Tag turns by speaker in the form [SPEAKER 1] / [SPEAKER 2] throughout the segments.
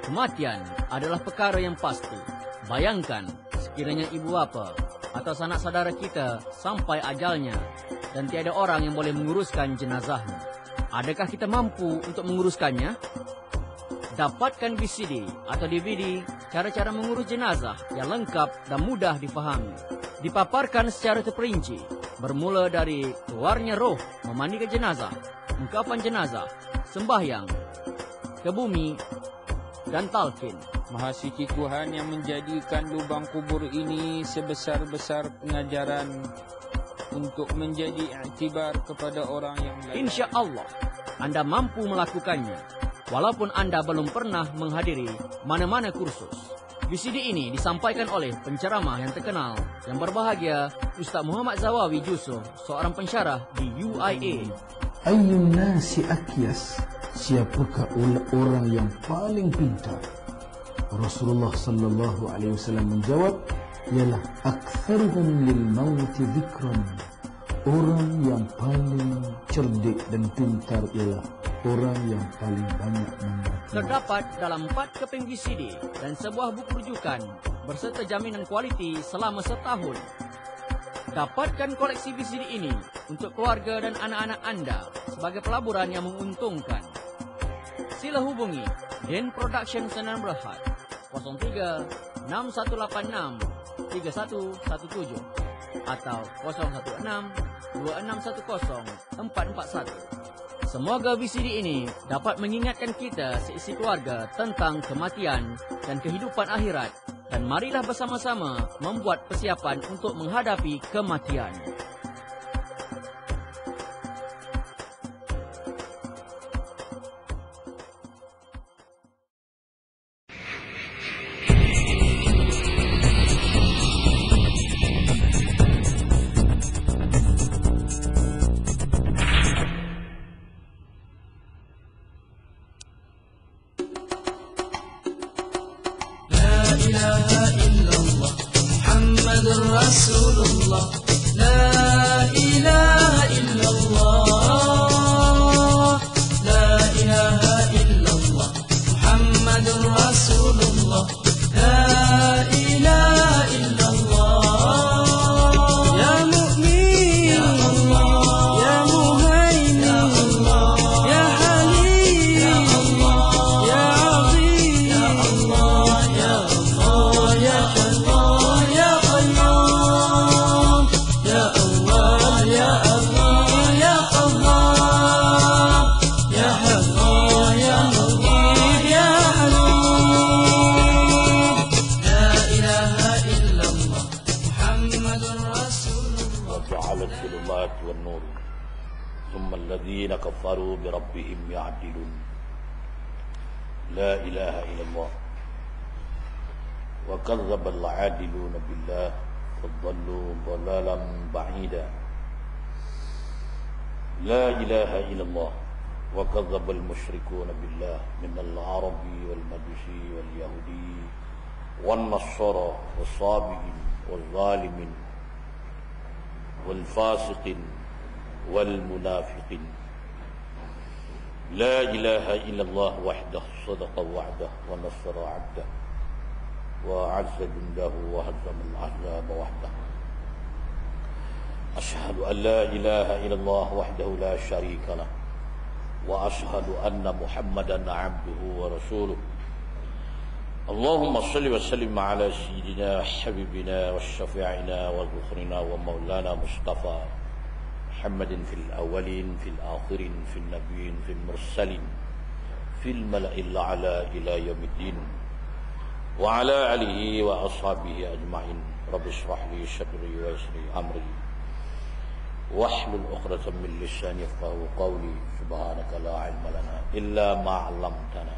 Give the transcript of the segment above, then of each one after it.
[SPEAKER 1] Kematian adalah perkara yang pasti. Bayangkan sekiranya ibu bapa atau sanak saudara kita sampai ajalnya dan tiada orang yang boleh menguruskan jenazahnya. Adakah kita mampu untuk menguruskannya? Dapatkan VCD atau DVD cara-cara mengurus jenazah yang lengkap dan mudah difahami. Dipaparkan secara terperinci, bermula dari keluarnya roh, memandikan jenazah, ungkapan jenazah, sembahyang, ke bumi, dan talqin.
[SPEAKER 2] Maha Suci Tuhan yang menjadikan lubang kubur ini sebesar-besar pengajaran untuk menjadi iktibar kepada orang yang lain.
[SPEAKER 1] Insya Allah, Anda mampu melakukannya, walaupun Anda belum pernah menghadiri mana-mana kursus. VCD ini disampaikan oleh penceramah yang terkenal, yang berbahagia, Ustaz Muhammad Zawawi Jusoh, seorang pensyarah di UIA.
[SPEAKER 3] Ayyun nasi akyas, siapakah orang yang paling pintar? Rasulullah sallallahu alaihi wasallam menjawab, ialah aktsaruhum lil maut dzikran. Orang yang paling cerdik dan pintar ialah orang yang paling banyak mengingat.
[SPEAKER 1] Terdapat dalam 4 keping VCD dan sebuah buku rujukan berserta jaminan kualiti selama setahun. Dapatkan koleksi VCD ini untuk keluarga dan anak-anak Anda sebagai pelaburan yang menguntungkan. Sila hubungi Den Production Senan Berhad 03 6186 3117 atau 016 2610 441. Semoga VCD ini dapat mengingatkan kita seisi keluarga tentang kematian dan kehidupan akhirat, dan marilah bersama-sama membuat persiapan untuk menghadapi kematian.
[SPEAKER 4] وكذب العادلون بالله فضلوا ضلالا بعيدا لا إله إلا الله وكذب المشركون بالله من العربي والمجوسي واليهودي والنصارى والصابئين والظالمين والفاسقين والمنافقين لا إله إلا الله وحده صدق وعده ونصر عبده وأعز جنده وهزم الأحزاب وحده أشهد أن لا إله إلا الله وحده لا شريك له وأشهد أن محمدا عبده ورسوله اللهم صل وسلم على سيدنا حبيبنا وشفيعنا وذخرنا ومولانا مصطفى محمد في الأولين في الآخرين في النبيين في المرسلين في الملأ الأعلى إلى يوم الدين وعلى آله وأصحابه أجمعين رب اشرح لي صدري ويسر لي أمري واحلل عقدة من لساني يفقهوا قولي سبحانك لا علم لنا إلا ما علمتنا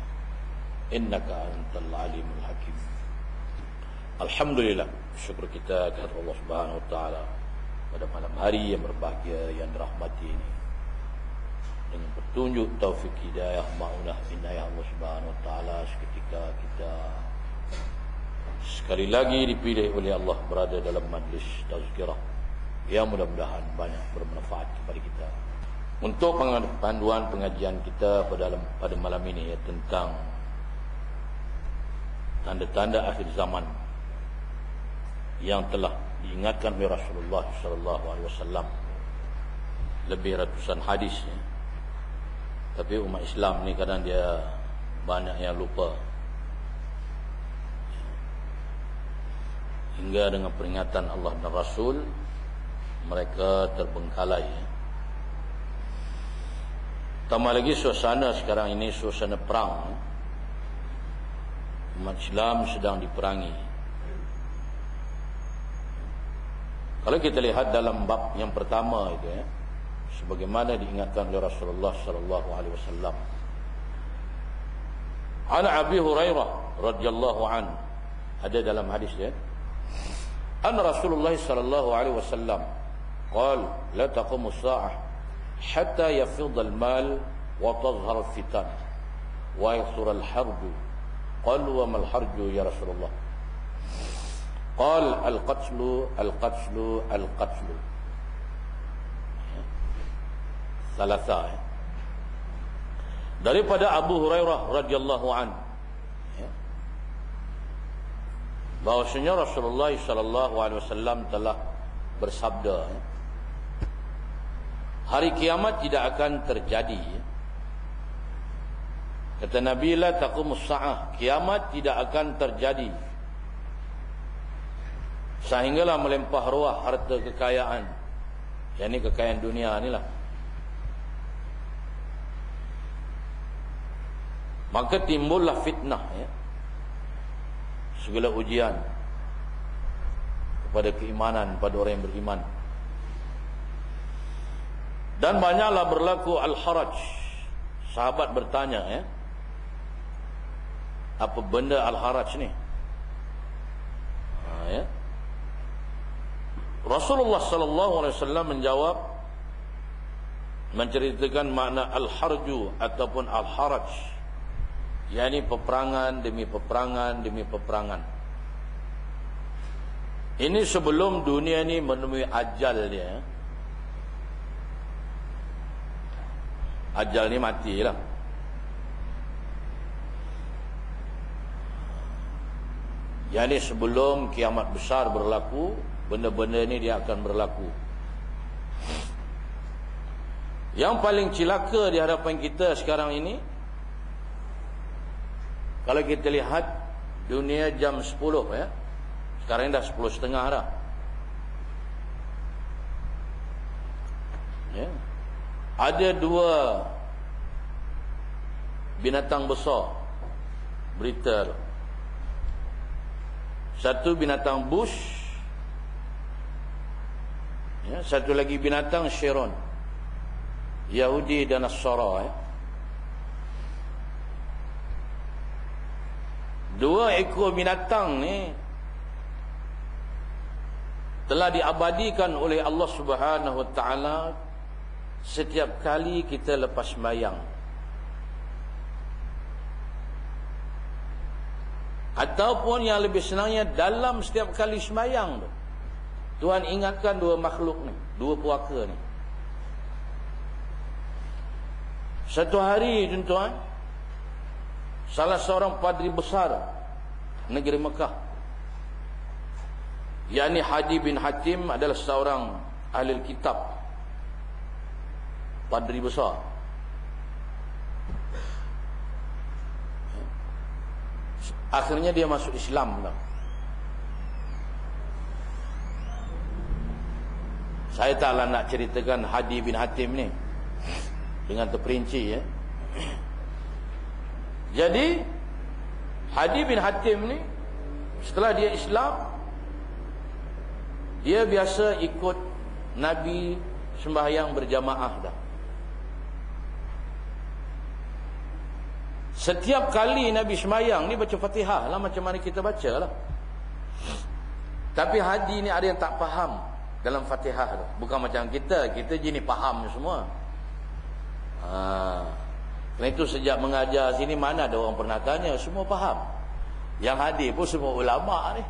[SPEAKER 4] إنك أنت العليم الحكيم. Alhamdulillah, syukur kita kepada Allah Subhanahu wa taala pada malam hari yang berbahagia yang dirahmati ini. Dengan petunjuk taufik hidayah maunah inayah Allah Subhanahu wa taala, seketika kita sekali lagi dipilih oleh Allah berada dalam majlis tazkirah yang mudah-mudahan banyak bermanfaat kepada kita. Untuk panduan pengajian kita pada malam ini ya, tentang tanda-tanda akhir zaman yang telah diingatkan oleh Rasulullah SAW. Lebih ratusan hadis ya. Tapi umat Islam ni kadang dia banyak yang lupa. Hingga dengan peringatan Allah dan Rasul, mereka terbengkalai ya. Tambah lagi suasana sekarang ini suasana perang ya. Umat Islam sedang diperangi. Kalau kita lihat dalam bab yang pertama itu ya, sebagaimana diingatkan oleh Rasulullah sallallahu alaihi wasallam. An Abi Hurairah radhiyallahu an, ada dalam hadis ya. An Rasulullah sallallahu alaihi wasallam قال لا تقوم الساعة حتى يفيض المال وتظهر الفتن ويكثر الحرب. قالوا وما الحرب يا رسول الله؟ قال القتل القتل القتل. Salasa ya. Daripada Abu Hurairah radhiyallahu an ya, bahwasanya Rasulullah sallallahu alaihi wasallam telah bersabda ya, hari kiamat tidak akan terjadi ya. Kata Nabi, la taqumus sa'ah, kiamat tidak akan terjadi sehinggalah melimpah ruah harta kekayaan, yakni kekayaan dunia inilah. Maka timbullah fitnah ya, segala ujian kepada keimanan, pada orang yang beriman. Dan banyaklah berlaku al-haraj. Sahabat bertanya ya, apa benda al-haraj ni? Ya. Rasulullah sallallahu alaihi wasallam menjawab, menceritakan makna al-harju ataupun al-haraj, yakni peperangan demi peperangan demi peperangan. Ini sebelum dunia ni menemui ajal dia. Ajal ni matilah. Yakni sebelum kiamat besar berlaku, benda-benda ni dia akan berlaku. Yang paling cilaka di hadapan kita sekarang ini, kalau kita lihat dunia jam 10 ya, sekarang dah 10.30 dah ya. Ada dua binatang besar berita. Satu binatang bush ya, satu lagi binatang Chiron, Yahudi dan Nasara ya. Dua ekor binatang ni telah diabadikan oleh Allah Subhanahu Wa Taala setiap kali kita lepas sembahyang. Ataupun yang lebih senangnya, dalam setiap kali sembahyang tu, Tuhan ingatkan dua makhluk ni, dua puaka ni. Satu hari tuan-tuan, salah seorang padri besar negeri Mekah, yakni Hadi bin Hatim, adalah seorang ahli kitab, padri besar. Akhirnya dia masuk Islam lah. Saya taklah nak ceritakan Hadi bin Hatim ni dengan terperinci ya. Jadi Hadi bin Hatim ni setelah dia Islam, dia biasa ikut Nabi sembahyang berjamaah dah. Setiap kali Nabi sembahyang ni baca Fatihah lah, macam mana kita baca lah. Tapi Hadi ni ada yang tak faham dalam Fatihah tu. Bukan macam kita jenis faham semua. Kerana itu sejak mengajar sini, mana ada orang pernah tanya, semua faham. Yang Hadi pun semua ulama ni.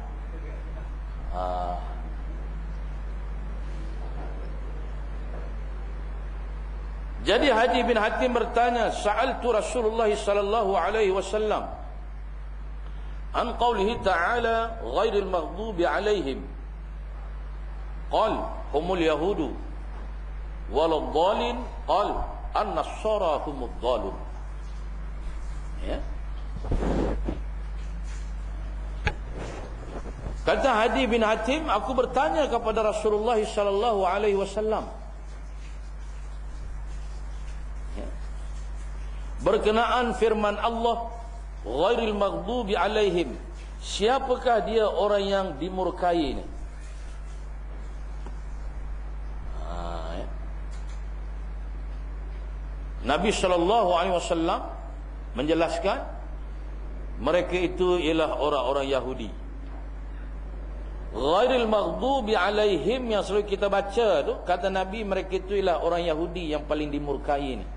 [SPEAKER 4] Jadi Hadi bin Hatim bertanya, sa'altu Rasulullah sallallahu alaihi wasallam an qawlihi ta'ala ghairil maghdubi alaihim qal humul yahudu walad dhalin qal an-nassara humud dhalun. Ya. Kata Adi bin Hatim, aku bertanya kepada Rasulullah sallallahu alaihi wasallam berkenaan firman Allah ghairil maghdubi alaihim, siapakah dia orang yang dimurkai ini? Ya. Nabi sallallahu alaihi wasallam menjelaskan mereka itu ialah orang-orang Yahudi. Ghairil maghdubi alaihim yang selalu kita baca tu, kata Nabi mereka itu ialah orang Yahudi yang paling dimurkai ini.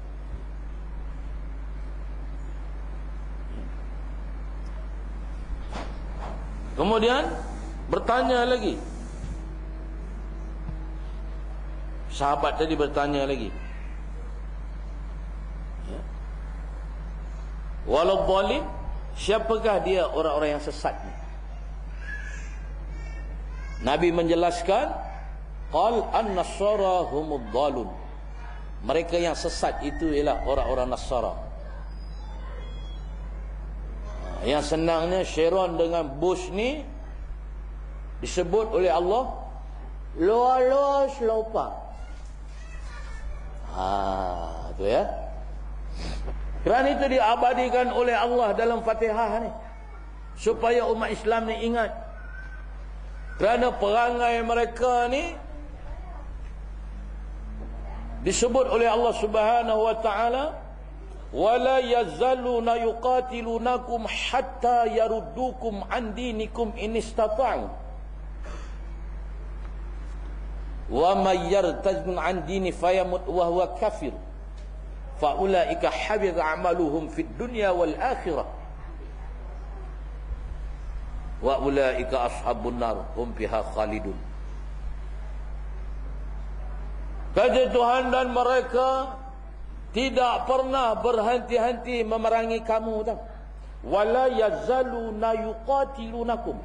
[SPEAKER 4] Kemudian bertanya lagi. Sahabat tadi bertanya lagi. Ya. Walau zalim, siapakah dia orang-orang yang sesat ni? Nabi menjelaskan, qal an-nassara humud dhalun. Mereka yang sesat itu ialah orang-orang Nasara. Yang senangnya Sharon dengan Bush ni disebut oleh Allah loa-loa selopa. Tu ya. Kerana itu diabadikan oleh Allah dalam Fatihah ni, supaya umat Islam ni ingat. Kerana perangai mereka ni disebut oleh Allah Subhanahu wa taala, wala yazaluna yuqatilunakum hatta yaruddukum an dinikum in istata'u wa may yartad an dini fayamut wa huwa kafir fa ulaika habita amaluhum fid dunya wal akhirah wa ulaika ashabun nar hum fiha khalidun. Kata Tuhan, dan mereka tidak pernah berhenti-henti memerangi kamu tau. Wala yazaluna yuqatilunakum.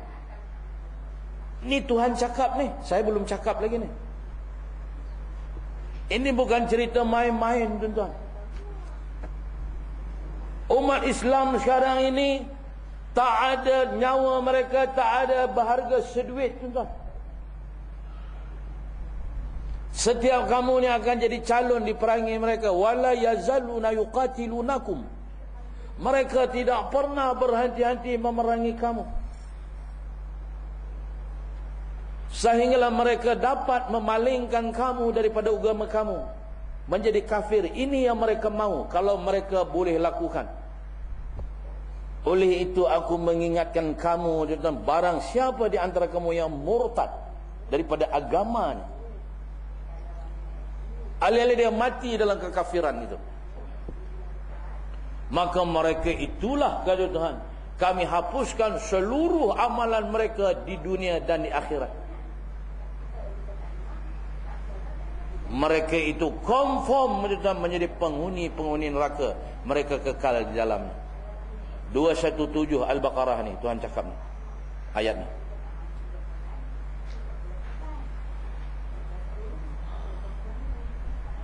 [SPEAKER 4] Ni Tuhan cakap ni, saya belum cakap lagi ni. Ini bukan cerita main-main tuan-tuan. Umat Islam sekarang ini tak ada nyawa mereka, tak ada berharga seduit tuan-tuan. Setiap kamu ni akan jadi calon di perangi mereka. Wala yazaluna yuqatilunakum. Mereka tidak pernah berhenti-henti memerangi kamu, sehinggalah mereka dapat memalingkan kamu daripada agama kamu menjadi kafir. Ini yang mereka mahu, kalau mereka boleh lakukan. Oleh itu aku mengingatkan kamu, barang siapa di antara kamu yang murtad daripada agamanya, alih-alih dia mati dalam kekafiran itu, maka mereka itulah, kata Tuhan, kami hapuskan seluruh amalan mereka di dunia dan di akhirat. Mereka itu confirm menjadi penghuni neraka. Mereka kekal di dalamnya. 217 Al-Baqarah ni Tuhan cakap ni, ayat ni.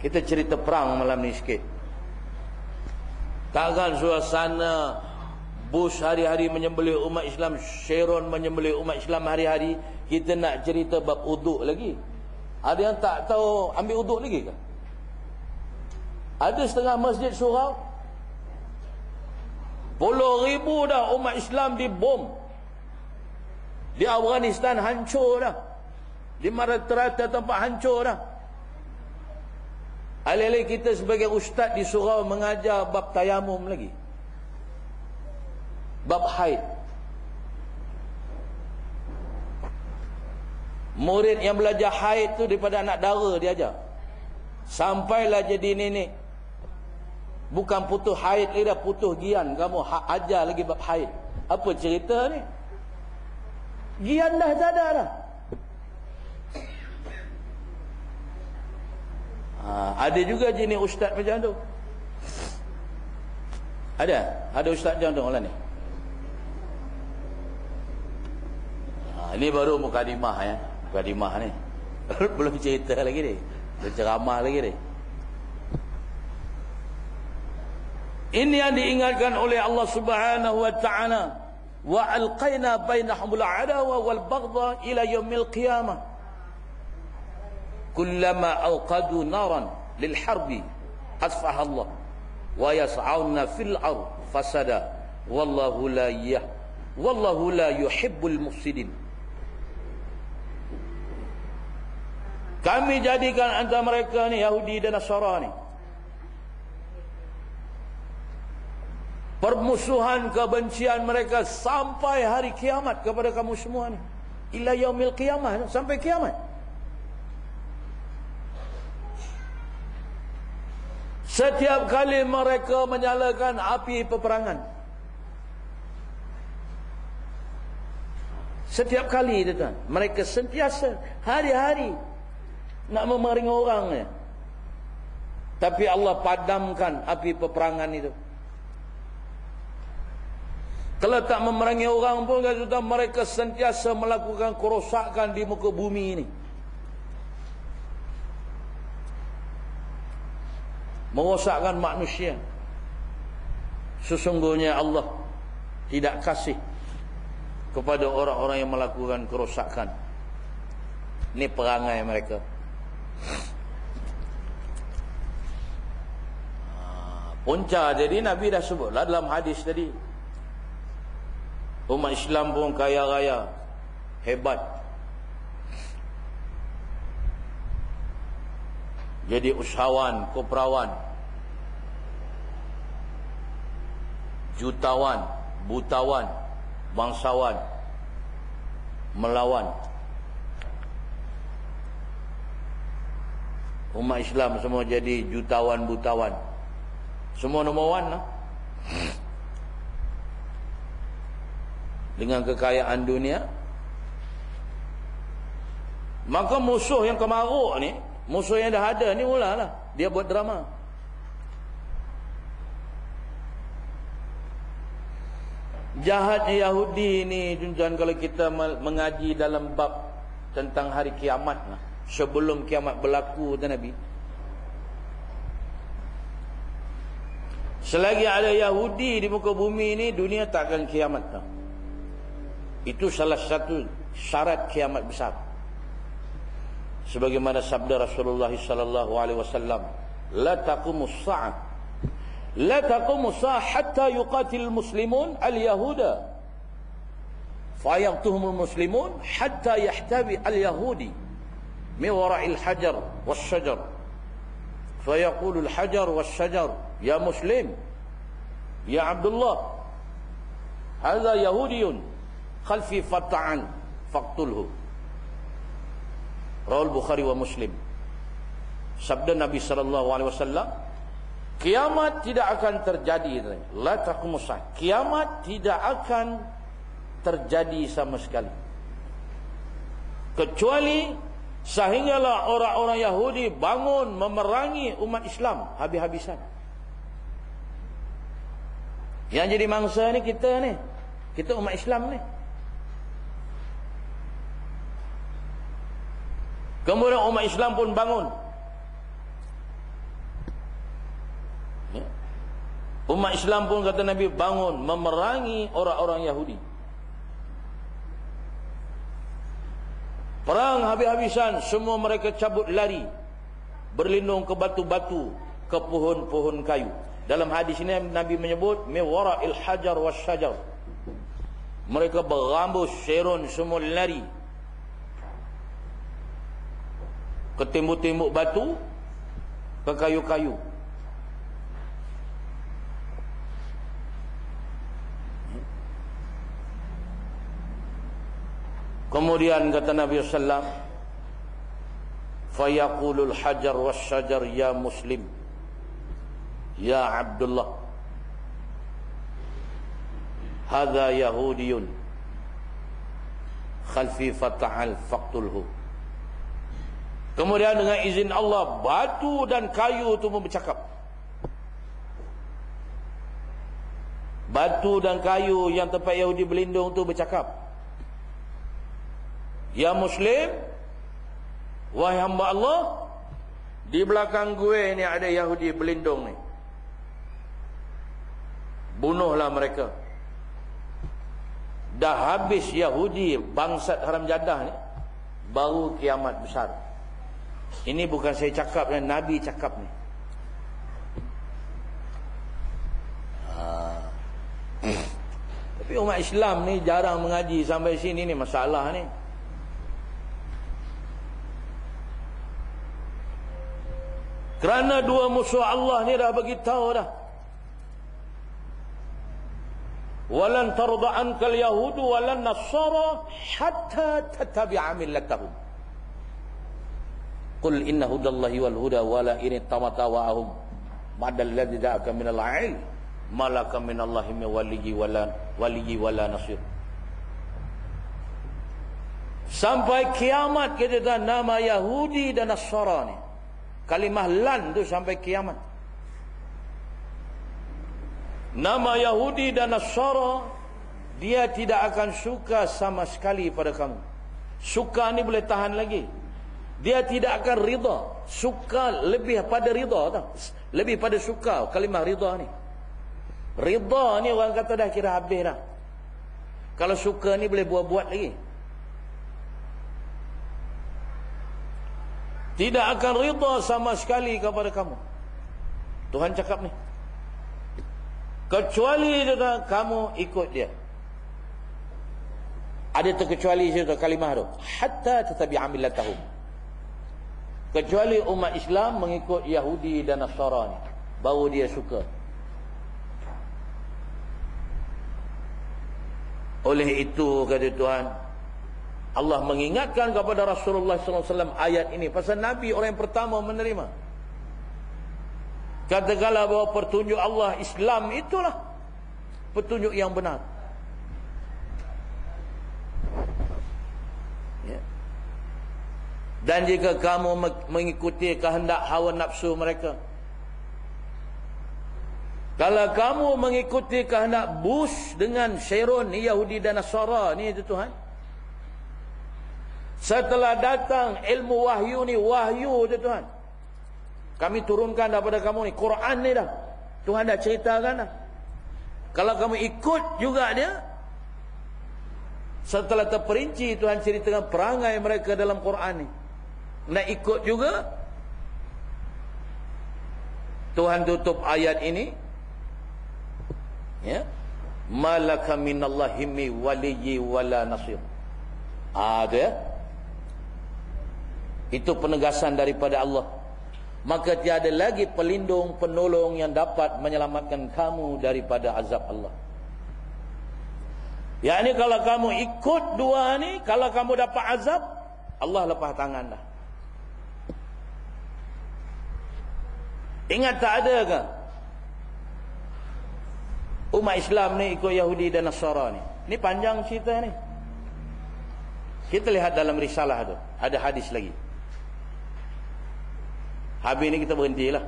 [SPEAKER 4] Kita cerita perang malam ni sikit. Takkan suasana Bush hari-hari menyembelih umat Islam, Sharon menyembelih umat Islam hari-hari, kita nak cerita bab uduk lagi. Ada yang tak tahu ambil uduk lagi ke? Ada setengah masjid surau, 10,000 dah umat Islam dibom. Di Afghanistan hancur dah. Di rata-rata tempat hancur dah. Alih-alih kita sebagai ustaz di surau mengajar bab tayamum lagi, bab haid. Murid yang belajar haid tu daripada anak dara dia ajar, sampailah jadi nenek. Bukan putus haid lagi dah, putus gian. Kamu ajar lagi bab haid. Apa cerita ni? Gian dah tak ada dah. Ada juga jenis ustaz macam tu. Ada ustaz macam tu orang ni. Ini baru mukadimah ya. Mukadimah ni. Belum cerita lagi ni. Belum ceramah lagi ni. Ini yang diingatkan oleh Allah Subhanahu wa taala. Wa alqaina bainahumul adawa wal baghdha ila yaumil qiyamah. Kullama awqadu naran lil harbi asfaha Allah wa yas'auna fil ard fasada wallahu la yuhibbul mufsidin. Kami jadikan antara mereka ni Yahudi dan Nasara ni permusuhan, kebencian mereka sampai hari kiamat kepada kamu semua ni. Ila yaumil qiyamah, sampai kiamat. Setiap kali mereka menyalakan api peperangan, setiap kali tuan, mereka sentiasa hari-hari nak memerangi orang ya. Tapi Allah padamkan api peperangan itu. Kalau tak memerangi orang pun sudah, mereka sentiasa melakukan kerosakan di muka bumi ini. Merosakkan manusia. Sesungguhnya Allah tidak kasih kepada orang-orang yang melakukan kerosakan. Ini perangai mereka. Punca jadi Nabi dah sebutlah dalam hadis tadi. Umat Islam pun kaya raya, hebat. Jadi usahawan, koperawan, jutawan, butawan, bangsawan, melawan. Umat Islam semua jadi jutawan, butawan. Semua nombor one lah. Dengan kekayaan dunia. Maka musuh yang kemaruk ni, musuh yang dah ada ni mulalah dia buat drama. Jahatnya Yahudi ni tuan-tuan, kalau kita mengaji dalam bab tentang hari kiamat lah, sebelum kiamat berlaku tuan Nabi, selagi ada Yahudi di muka bumi ni, dunia tak akan kiamat tau. Itu salah satu syarat kiamat besar. Sebagaimana sabda Rasulullah sallallahu alaihi wasallam, la taqumus sa'ah, la taqumus sa'ah hatta yuqatil muslimun al-yahuda fayaqtuhumul muslimun hatta yahtabi al-yahudi min wara'il hajar was-shajar fayaqulu al-hajar was-shajar ya muslim ya Abdullah hadha yahudiyun khalfi fata'an faqtulhu. Rawal Bukhari wa Muslim. Sabda Nabi sallallahu alaihi wasallam, kiamat tidak akan terjadi. La taqumus saah. Kiamat tidak akan terjadi sama sekali. Kecuali sehinggalah orang-orang Yahudi bangun memerangi umat Islam habis-habisan. Yang jadi mangsa ni kita ni. Kita umat Islam ni. Kemudian umat Islam pun bangun. Umat Islam pun kata Nabi bangun memerangi orang-orang Yahudi. Perang habis-habisan, semua mereka cabut lari, berlindung ke batu-batu, ke pohon-pohon kayu. Dalam hadis ini Nabi menyebut min wara'il hajar was-syajar. Mereka berambus serun, semua lari ke tembok-tembok batu, ke kayu-kayu. Kemudian kata Nabi sallallahu alaihi wasallam, fayaqulul hajar was-syajar ya muslim ya Abdullah hadha yahudiyun khalfi fata'al faqtulhu. Kemudian dengan izin Allah, batu dan kayu itu pun bercakap. Batu dan kayu yang tempat Yahudi berlindung itu bercakap. Ya Muslim, wahai hamba Allah, di belakang gue ni ada Yahudi berlindung ni. Bunuhlah mereka. Dah habis Yahudi bangsat haram jadah ni, baru kiamat besar. Ini bukan saya cakap, Nabi cakap ni. Tapi umat Islam ni jarang mengaji sampai sini ni masalah ni. Kerana dua musuh Allah ni dah bagi tahu dah. Walan tarda ankal yahudu walan nasara hatta tattabi'a millatahum. Qul inna hudallahi wal huda wala in tamatawa'ahum ba'dal ladzi ja'aka minal 'ilm malaka minallahi min waliyyi wala nasir. Sampai kiamat kita nama Yahudi dan Nasara ni. Kalimah lan tu sampai kiamat. Nama Yahudi dan Nasara, dia tidak akan suka sama sekali pada kamu. Suka ni boleh tahan lagi. Dia tidak akan rida. Suka lebih pada rida tau. Lebih pada suka kalimah rida ni. Rida ni orang kata dah kira habis dah. Kalau suka ni boleh buat-buat lagi. Tidak akan rida sama sekali kepada kamu. Tuhan cakap ni. Kecuali kamu ikut dia. Ada terkecuali situ kalimah tu. Hatta tatabi'a millatahum. Kecuali umat Islam mengikut Yahudi dan Nasara ni, baru dia suka. Oleh itu kata Tuhan, Allah mengingatkan kepada Rasulullah SAW ayat ini. Pasal Nabi orang yang pertama menerima. Katakanlah bahawa petunjuk Allah Islam itulah petunjuk yang benar. Ya. Dan jika kamu mengikuti kehendak hawa nafsu mereka, kalau kamu mengikuti kehendak Bush dengan Sharon ni, Yahudi dan Nasara ni itu Tuhan, setelah datang ilmu wahyu ni, wahyu itu Tuhan, kami turunkan daripada kamu ni, Quran ni dah Tuhan dah ceritakan dah. Kalau kamu ikut juga dia, setelah terperinci Tuhan ceritakan perangai mereka dalam Quran ni, nak ikut juga, Tuhan tutup ayat ini, ya, malaka minallahi mi waliyyi wala nasir. Ada, itu penegasan daripada Allah. Maka tiada lagi pelindung, penolong yang dapat menyelamatkan kamu daripada azab Allah. Yakni kalau kamu ikut dua ni, kalau kamu dapat azab, Allah lepas tangan dah. Ingat tak ada ke umat Islam ni ikut Yahudi dan Nasara ni? Ni panjang cerita ni. Kita lihat dalam risalah tu, ada hadis lagi. Habis ni kita berhentilah.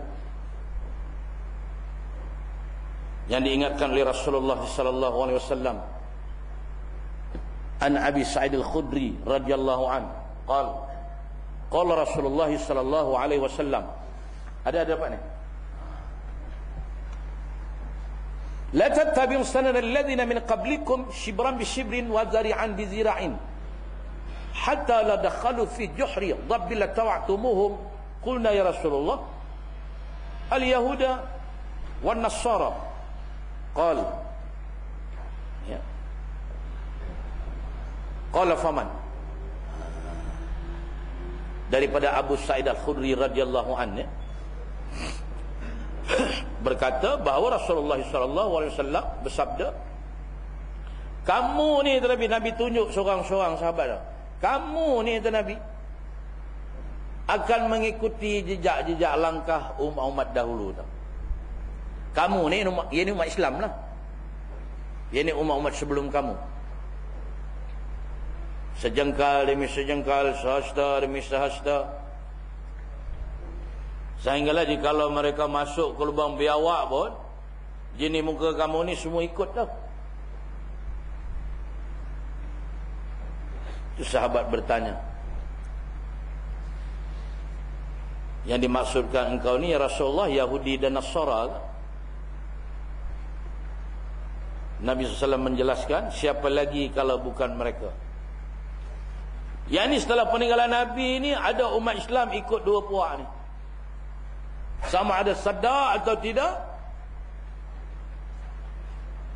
[SPEAKER 4] Yang diingatkan oleh Rasulullah sallallahu alaihi wasallam, an Abi Sa'id Al-Khudri radhiyallahu an, qala Rasulullah sallallahu alaihi wasallam. Ada apa ni? La tattabi'u sanana alladhina min qablikum shibran bi shibrin wa zari'an bi zira'in hatta la dakhalu fi juhri dhabbil tawa'tumuhum. Qulna ya Rasulullah al-yahuda wan nasara. Qala ya. Qala faman. Daripada Abu Sa'id Al-Khudri radhiyallahu anhu berkata bahawa Rasulullah sallallahu alaihi wasallam bersabda, kamu ni Nabi tunjuk seorang-seorang sahabat dah. Kamu ni Nabi akan mengikuti jejak-jejak langkah umat-umat dahulu tau. Kamu ni ini umat Islam lah. Ini umat-umat sebelum kamu. Sejengkal demi sejengkal, sehasta demi sehasta. Sehinggalah jikalau mereka masuk ke lubang biawak pun, jenis muka kamu ni semua ikut tau. Itu sahabat bertanya, yang dimaksudkan engkau ni ya Rasulullah Yahudi dan Nasara? Nabi SAW menjelaskan, siapa lagi kalau bukan mereka. Yang ni setelah peninggalan Nabi ni, ada umat Islam ikut dua puak ni. Sama ada sedar atau tidak,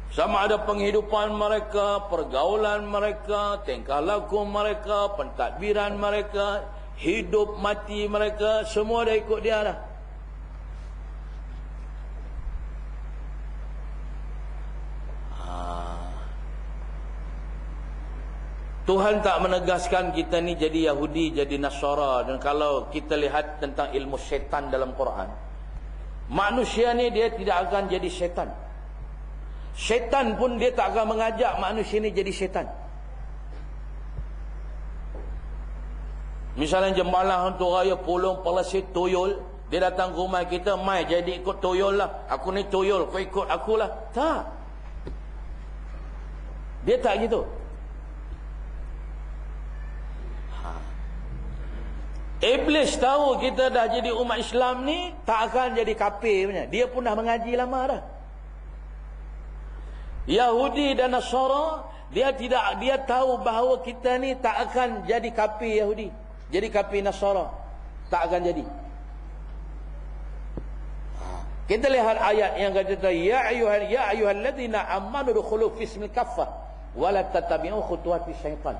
[SPEAKER 4] sama ada penghidupan mereka, pergaulan mereka, tingkah laku mereka, pentadbiran mereka, hidup mati mereka, semua dah ikut dia dah. Tuhan tak menegaskan kita ni jadi Yahudi, jadi Nasara. Dan kalau kita lihat tentang ilmu syaitan dalam Quran, manusia ni dia tidak akan jadi syaitan. Syaitan pun dia tak akan mengajak manusia ni jadi syaitan. Misalnya jemalah untuk raya Pulung Pelesit Tuyul, dia datang ke rumah kita, mai jadi ikut tuyul lah. Aku ni tuyul, kau ikut akulah. Tak. Dia tak gitu. Iblis tahu kita dah jadi umat Islam ni, tak akan jadi kafir punya. Dia pun dah mengaji lama dah. Yahudi dan Nasara, dia tahu bahawa kita ni tak akan jadi kafir Yahudi, jadi kafir Nasara. Tak akan jadi. Kita lihat ayat yang kata ya ayyuhalladzina amanu dukhulu fismil kaffah wa la tattabi'u khutuwati syaitan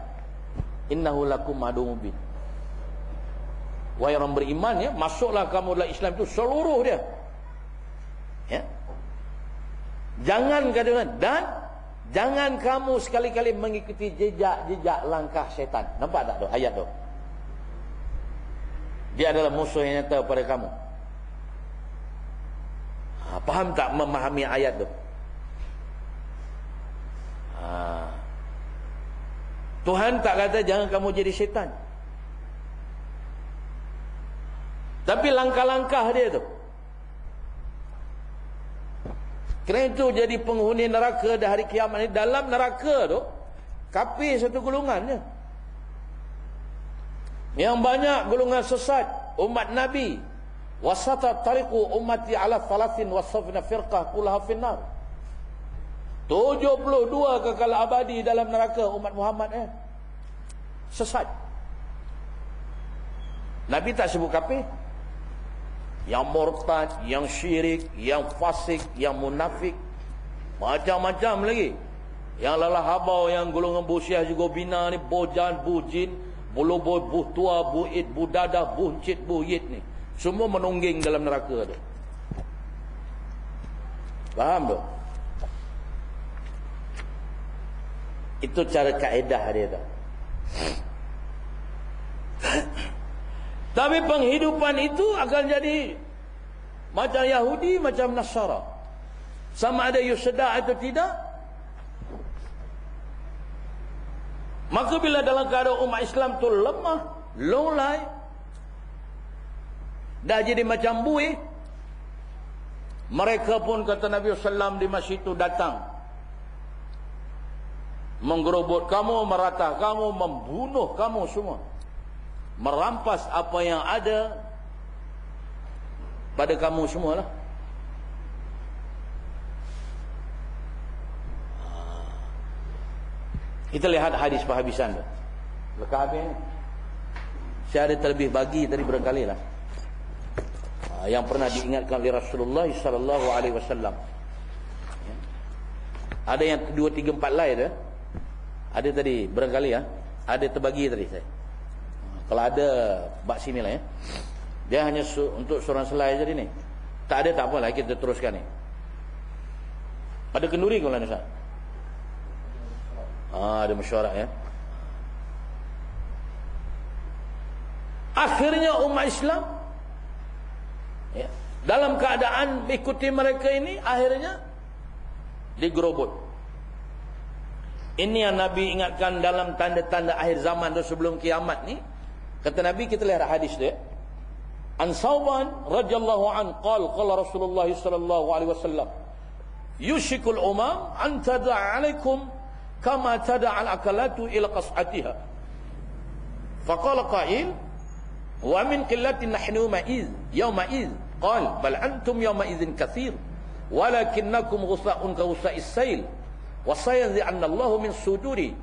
[SPEAKER 4] innahu lakum aduwwun mubin. Wahai orang beriman, ya, masuklah kamu dalam Islam itu seluruh dia. Ya. Jangan katakan, dan jangan kamu sekali-kali mengikuti jejak langkah syaitan. Nampak tak tu ayat tu? Dia adalah musuh yang nyata pada kamu. Faham tak memahami ayat tu? Tuhan tak kata jangan kamu jadi syaitan. Tapi langkah-langkah dia tu. Kerana itu jadi penghuni neraka di hari kiamat ni. Dalam neraka tu, kafir satu golongannya. Yang banyak golongan sesat umat Nabi. Wasata tariqu ummati ala thalathin wasafna firqah kullaha finnar. 72 kekal abadi dalam neraka umat Muhammad sesat. Nabi tak sebut kafir. Yang murtad, yang syirik, yang fasik, yang munafik, macam-macam lagi. Yang lalah habau, yang golongan busiah juga bina ni, bojan, bujin, buluboy, buh tua, buid, budadah, buncit, buhit ni, semua menungging dalam neraka tu. Faham tu? Itu cara kaedah dia tu. Tapi penghidupan itu akan jadi macam Yahudi, macam Nasara. Sama ada you sedar atau tidak. Maka bila dalam keadaan umat Islam tu lemah, lolai, dah jadi macam buih, mereka pun kata Nabi SAW di masjid itu datang, menggerobot kamu, meratah kamu, membunuh kamu semua, merampas apa yang ada pada kamu semualah. Kita lihat hadis penghabisan tu. Lekas habis ni. Saya ada terlebih bagi tadi berkali lah. Yang pernah diingatkan oleh Rasulullah sallallahu alaihi wasallam. Ada yang 2, 3, 4 lain tu. Ada tadi berkali ya. Ada terbagi tadi saya. Kalau ada bak sini lah ya. Dia hanya untuk seorang selai jadi ni. Tak ada tak apalah, kita teruskan ni. Ada kenduri ke Ustaz? Ada mesyuarat ya. Akhirnya umat Islam ya, dalam keadaan ikuti mereka ini, akhirnya digerobot. Ini yang Nabi ingatkan dalam tanda-tanda akhir zaman tu sebelum kiamat ni. Kata Nabi, kita lihat hadis dia. An Sauban radhiyallahu an qala Rasulullah sallallahu alaihi wasallam, yushikul umam an tada'a alaikum kama tada'a al-akalatu ila qas'atiha Faqala qa'il wa min qillatin nahnu yawma idh qala bal antum yawma idzin katsir walakinnakum ghusaa'un ka ghusaa'is sayl wa sayadhi'anna Allahu min suduri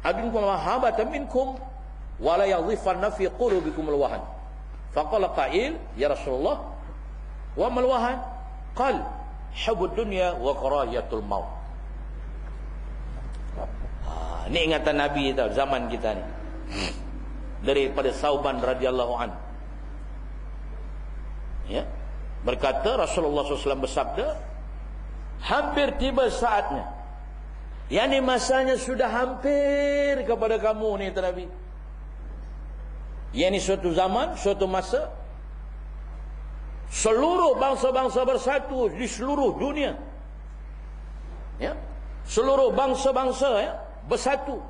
[SPEAKER 4] adunkum mahabatan minkum wa la yadhifanna fi qulubikum al-wahan. Faqala qa'il ya Rasulullah wa mal wahan? Qal hubbud dunya wa karahiyatul maut. Ini ingatan Nabi tahu zaman kita ni. Daripada Sauban radhiyallahu an. Ya. Berkata Rasulullah SAW bersabda, hampir tiba saatnya. Yani masanya sudah hampir kepada kamu ni kata Nabi. Yani suatu zaman, suatu masa seluruh bangsa-bangsa bersatu di seluruh dunia. Ya. Seluruh bangsa-bangsa ya, bersatu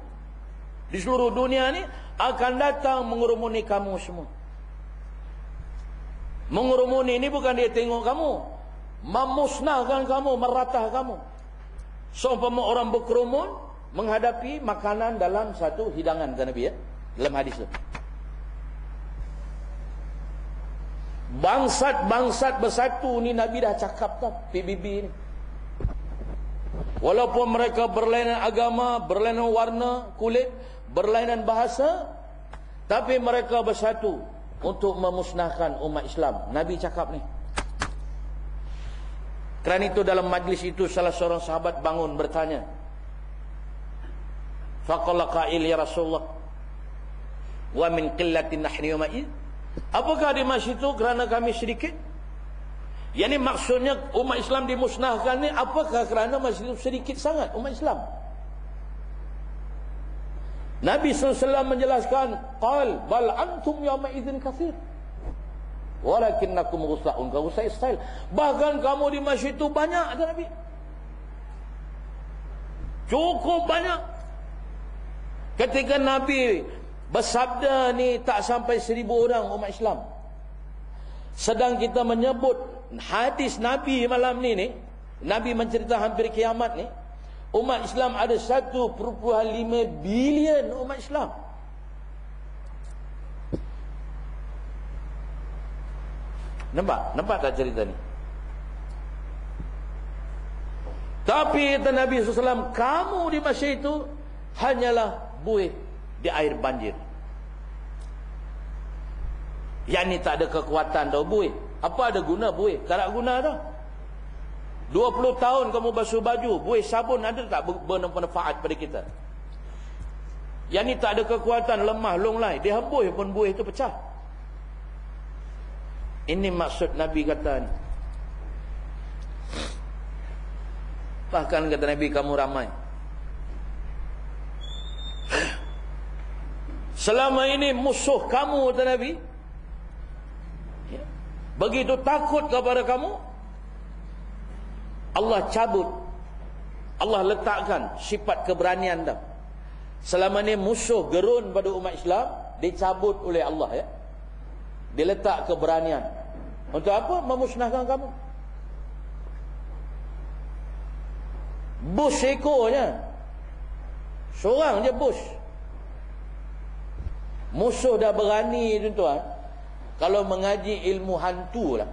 [SPEAKER 4] di seluruh dunia ni akan datang mengurumuni kamu semua. Mengurumuni ini bukan dia tengok kamu, memusnahkan kamu, meratah kamu. Seumpama orang berkerumun menghadapi makanan dalam satu hidangan, kata Nabi ya, dalam hadis itu. Bangsat-bangsat bersatu ni Nabi dah cakap dah, PBB ni. Walaupun mereka berlainan agama, berlainan warna kulit, berlainan bahasa, tapi mereka bersatu untuk memusnahkan umat Islam. Nabi cakap ni. Kerana itu dalam majlis itu salah seorang sahabat bangun bertanya. Faqala qa'il ya Rasulullah wa min qillatin nahnu yawma id. Apakah di masa itu kerana kami sedikit? Yani maksudnya umat Islam dimusnahkan ni apakah kerana masa itu sedikit sangat umat Islam? Nabi SAW menjelaskan, qal bal antum yawma idzin katsir walakinnakum ghusaa'un ka ghusaa'is sayl. Bahkan kamu di masa itu banyak, kata Nabi. Cukup banyak. Ketika Nabi bersabda ni tak sampai 1000 orang umat Islam. Sedang kita menyebut hadis Nabi malam ni, Nabi mencerita hampir kiamat ni, umat Islam ada 1.5 bilion umat Islam. Nampak tak cerita ni? Tapi kata Nabi SAW, kamu di masa itu hanyalah buih di air banjir. Yang ni tak ada kekuatan tau buih. Apa ada guna buih? Tak ada guna tau. 20 tahun kamu basuh baju, buih sabun ada tak bermanfaat pada kita? Yang ni tak ada kekuatan, lemah, longlai. Dia hembus pun buih itu pecah. Ini maksud Nabi kata ni. Bahkan kata Nabi, kamu ramai. Selama ini musuh kamu, kata Nabi, begitu takut kepada kamu, Allah cabut, Allah letakkan sifat keberanian dah. Selama ni musuh gerun pada umat Islam dicabut oleh Allah ya. Dia letak keberanian. Untuk apa? Memusnahkan kamu. Bush ekornya, seorang je Bush. Musuh dah berani tuan-tuan. Kalau mengaji ilmu hantu lah.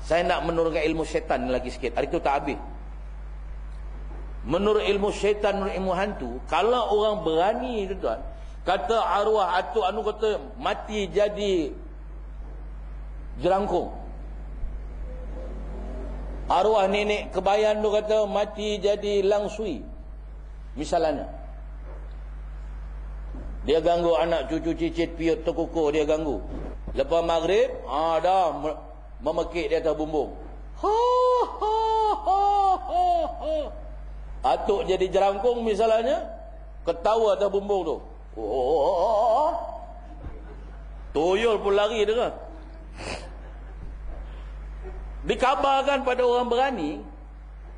[SPEAKER 4] Saya nak menurunkan ilmu syaitan lagi sikit. Hari itu tak habis. Menurut ilmu syaitan, menurut ilmu hantu, kalau orang berani tuan-tuan, kata arwah Atuk Anu kata mati jadi jerangkung. Arwah nenek Kebayan tu kata mati jadi langsui. Misalnya. Dia ganggu anak cucu cicit piut terkukur, dia ganggu. Lepas maghrib, dah memekik di atas bumbung. Atuk jadi jerangkung misalnya, ketawa atas bumbung tu. Tuyul pun lari dengar. Dikabarkan pada orang berani,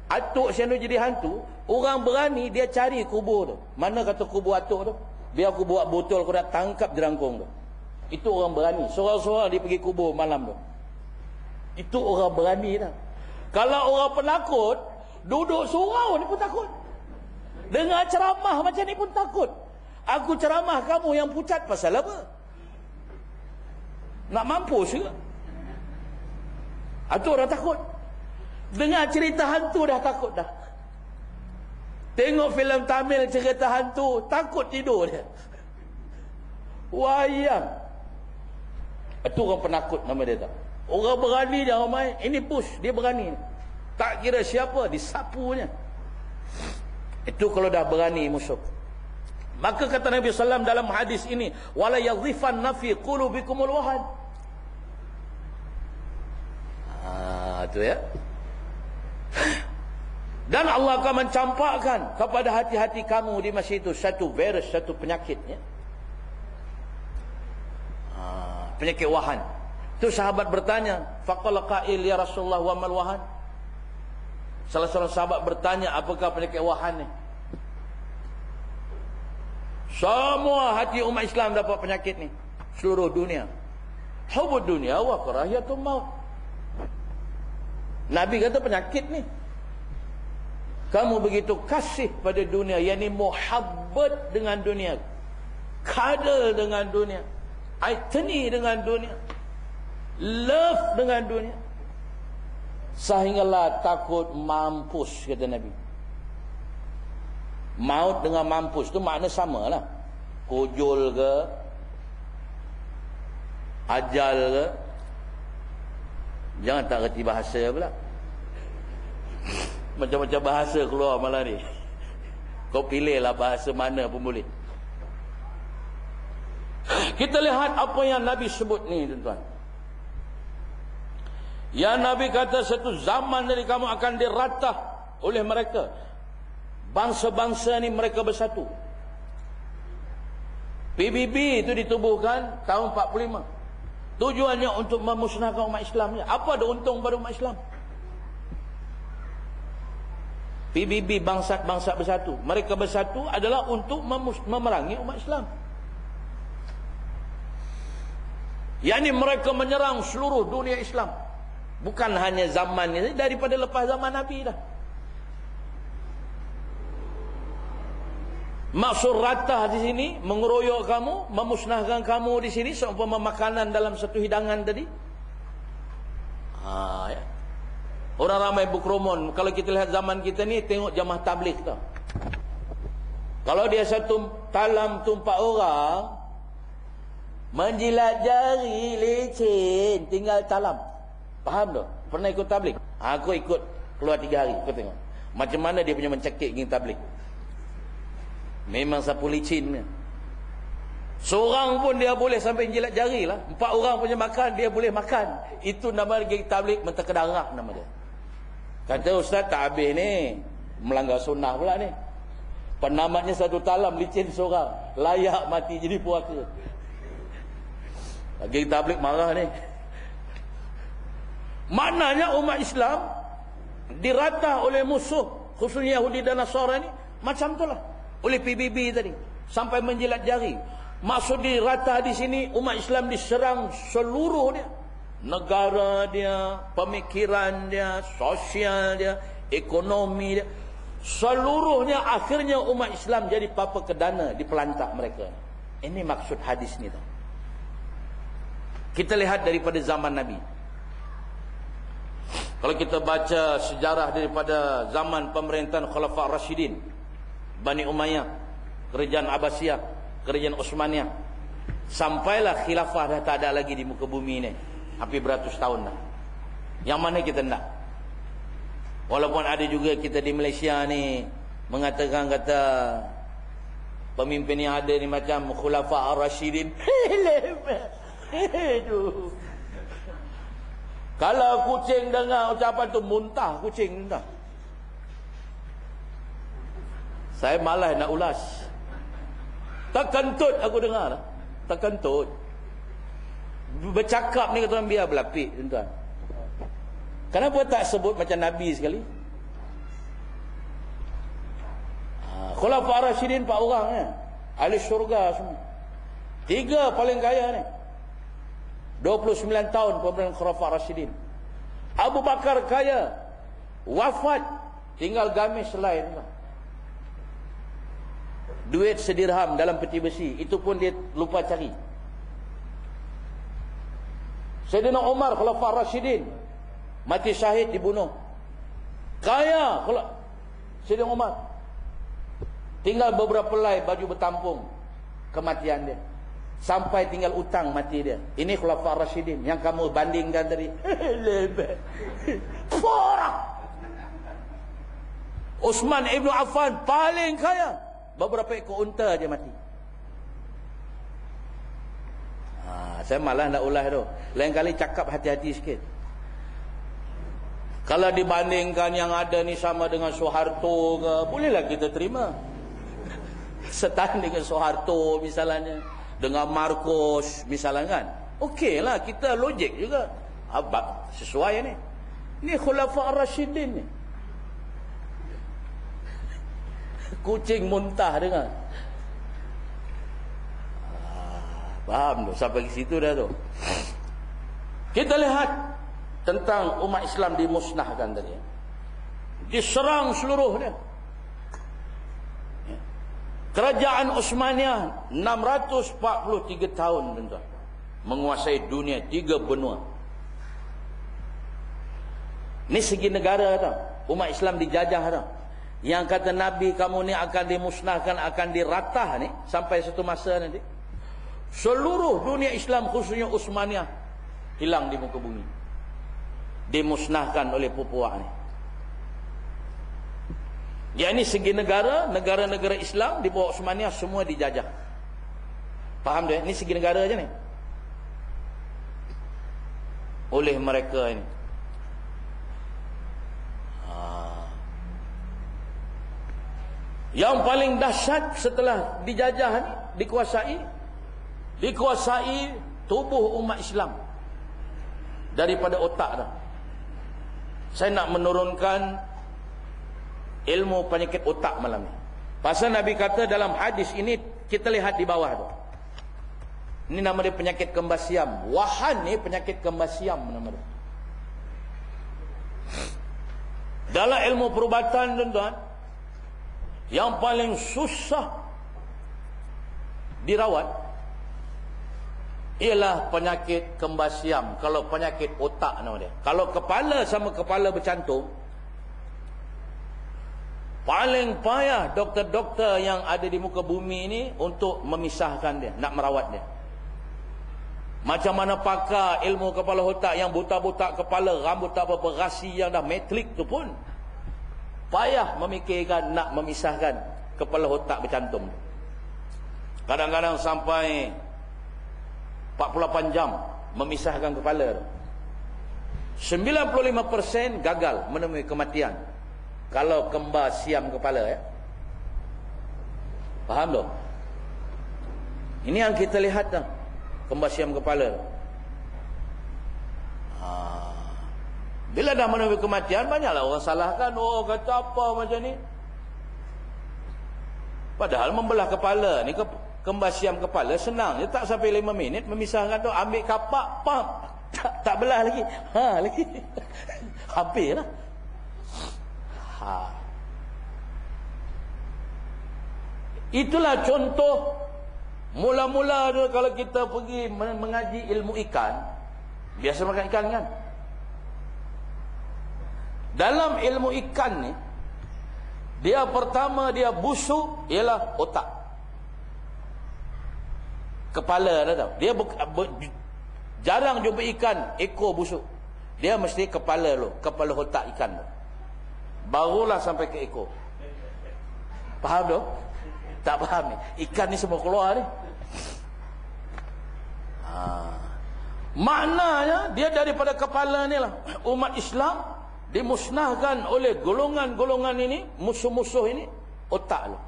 [SPEAKER 4] atuk siapa jadi hantu, orang berani dia cari kubur tu. Mana kata kubur atuk tu? Biar aku buat botol, aku nak tangkap jerangkung tu. Itu orang berani. Seorang-seorang dia pergi kubur malam tu. Itu orang berani dah. Kalau orang penakut, duduk surau ni pun takut. Dengar ceramah macam ni pun takut. Aku ceramah, kamu yang pucat pasal apa? Nak mampus ke? Itu orang takut. Dengar cerita hantu dah takut dah. Tengok filem Tamil cerita hantu, takut tidur dia. Wayang. Itu orang penakut nama dia tak. Orang berani dia orang main. Ini Bush, dia berani. Tak kira siapa, disapunya. Itu kalau dah berani musuh. Maka kata Nabi SAW dalam hadis ini, wala yadhifan nafi qulubikumul wahan. Itu ya. Dan Allah akan mencampakkan kepada hati-hati kamu di masa itu satu virus, satu penyakit ya. Penyakit wahan. Itu sahabat bertanya, faqala qail ya Rasulullah wa mal wahan? Salah seorang sahabat bertanya, apakah penyakit wahan ni? Semua hati umat Islam dapat penyakit ni. Seluruh dunia. Hubud dunia wa karahiyatul maut. Nabi kata penyakit ni. Kamu begitu kasih pada dunia, yakni muhabbat dengan dunia. Kadal dengan dunia. Aitani dengan dunia. Love dengan dunia. Sehinggalah takut mampus, kata Nabi. Maut dengan mampus tu makna sama lah. Kujul ke, ajal ke. Jangan tak reti bahasa pula. Macam-macam bahasa keluar malam ni. Kau pilihlah bahasa mana pun boleh. Kita lihat apa yang Nabi sebut ni, tuan-tuan. Yang Nabi kata satu zaman dari kamu akan diratah oleh mereka. Bangsa-bangsa ni mereka bersatu. PBB itu ditubuhkan tahun 45. Tujuannya untuk memusnahkan umat Islam. Apa ada untung pada umat Islam? PBB, bangsa-bangsa bersatu. Mereka bersatu adalah untuk memerangi umat Islam. Yakni mereka menyerang seluruh dunia Islam. Bukan hanya zaman ini, daripada lepas zaman Nabi dah. Maksud ratah di sini, mengeroyok kamu, memusnahkan kamu di sini, seumpama makanan dalam satu hidangan tadi. Ya. Orang ramai berkerumun. Kalau kita lihat zaman kita ni, tengok jamaah tabligh tau. Kalau dia satu talam tu 4 orang, menjilat jari, lecin, tinggal talam. Faham tak? Pernah ikut tabligh? Aku ikut keluar 3 hari. Kau tengok macam mana dia punya mencekik gini tabligh. Memang sapu licin. Seorang pun dia boleh sampai jilat jari lah. 4 orang punya makan, dia boleh makan. Itu nama geng tabligh menterkedarah nama dia. Kata ustaz, tak habis ni, melanggar sunnah pula ni. Penamatnya satu talam licin seorang, layak mati jadi puaka. Geng tabligh marah ni. Maknanya umat Islam diratah oleh musuh, khususnya Yahudi dan Nasara ni macam itulah. Oleh PBB tadi sampai menjilat jari. Maksud diratah di sini, umat Islam diserang seluruh dia. Negara dia, pemikiran dia, sosial dia, ekonomi dia. Seluruhnya akhirnya umat Islam jadi papa kedana di pelantak mereka. Ini maksud hadis ni tau. Kita lihat daripada zaman Nabi. Kalau kita baca sejarah daripada zaman pemerintahan Khulafa' Rashidin, Bani Umayyah, Kerajaan Abbasiyah, Kerajaan Utsmaniyah, sampailah khilafah dah tak ada lagi di muka bumi ni. Hampir beratus tahun dah. Yang mana kita nak? Walaupun ada juga kita di Malaysia ni mengatakan kata pemimpin yang ada ni macam Khulafa' Ar-Rashidin. Kalau kucing dengar ucapan tu, muntah kucing entah. Saya malas nak ulas. Tak kentut aku dengar. Tak kentut. Bercakap ni kata orang biar berlapik, tuan-tuan. Kenapa tak sebut macam Nabi sekali? Khulafa' Ar-Rashidin 4 orang ni. Ahli syurga semua. 3 paling kaya ni. 29 tahun pemerintahan Khulafa' Ar-Rashidin. Abu Bakar kaya, wafat, tinggal gamis selain. duit sedirham dalam peti besi, itu pun dia lupa cari. Sayyidina Umar Khulafaur Rasyidin mati syahid, dibunuh. Kaya Sayyidina Umar, tinggal beberapa helai baju bertampung kematian dia, sampai tinggal utang mati dia. Ini Khulafaur Rasyidin yang kamu bandingkan tadi. Porah. Uthman Ibn Affan paling kaya, beberapa ekor unta je mati. Saya malah nak ulas tu. Lain kali cakap hati-hati sikit. Kalau dibandingkan yang ada ni sama dengan Soeharto ke, bolehlah kita terima. Setara dengan Soeharto misalnya, dengan Marcos misalnya kan, okeylah, kita logik juga. Abang sesuai ni. Ni Khulafaur Rasyidin ni. Kucing muntah dengar. Faham tu, sampai ke situ dah tu. Kita lihat tentang umat Islam dimusnahkan tadi. Diserang seluruhnya. Kerajaan Uthmaniyah 643 tahun tuan-tuan, menguasai dunia, 3 benua. Ni segi negara tau. Umat Islam dijajah tau. Yang kata Nabi kamu ni akan dimusnahkan, akan diratah ni sampai satu masa nanti. Seluruh dunia Islam khususnya Uthmaniyah hilang di muka bumi. Dimusnahkan oleh pupuak ni. Ya, ini segi negara, negara-negara Islam di bawah Uthmaniyah semua dijajah. Faham dia? Ini segi negara aja ni. Oleh mereka ini. Yang paling dahsyat setelah dijajah ni, dikuasai tubuh umat Islam daripada otak dah. Saya nak menurunkan ilmu penyakit otak malam ni. Pasal Nabi kata dalam hadis ini, kita lihat di bawah tu. Ini nama dia penyakit kembar siam. Wahan ni penyakit kembar siam nama dia. Dalam ilmu perubatan tuan-tuan, yang paling susah dirawat ialah penyakit kembar siam. Kalau penyakit otak nama dia. Kalau kepala sama kepala bercantum, paling payah doktor-doktor yang ada di muka bumi ini untuk memisahkan dia, nak merawat dia. Macam mana pakar ilmu kepala otak yang buta-buta kepala, rambut tak apa, rasi yang dah metrik tu pun payah memikirkan nak memisahkan kepala otak bercantum. Kadang-kadang sampai 48 jam memisahkan kepala. 95% gagal menemui kematian kalau kembar siam kepala ya. Faham tak? Ini yang kita lihat dah, kembar siam kepala. Bila dah menemui kematian, banyaklah orang salahkan. Oh, kata apa macam ni. Padahal membelah kepala ni, kembar siam kepala senang. Dia tak sampai 5 minit memisahkan tu. Ambil kapak, pam, tak belah lagi. Lagi habis lah. Itulah contoh mula-mula tu kalau kita pergi mengaji ilmu ikan. Biasa makan ikan kan. Dalam ilmu ikan ni, dia pertama dia busuk ialah otak, kepala dah tahu. Dia jarang jumpa ikan ekor busuk. Dia mesti kepala lo, kepala otak ikan tu. Barulah sampai ke ekor. Faham tu? Tak faham ni. Ikan ni semua keluar ni. Maknanya dia daripada kepala ni lah. Umat Islam dimusnahkan oleh golongan-golongan ini, musuh-musuh ini, otak lo.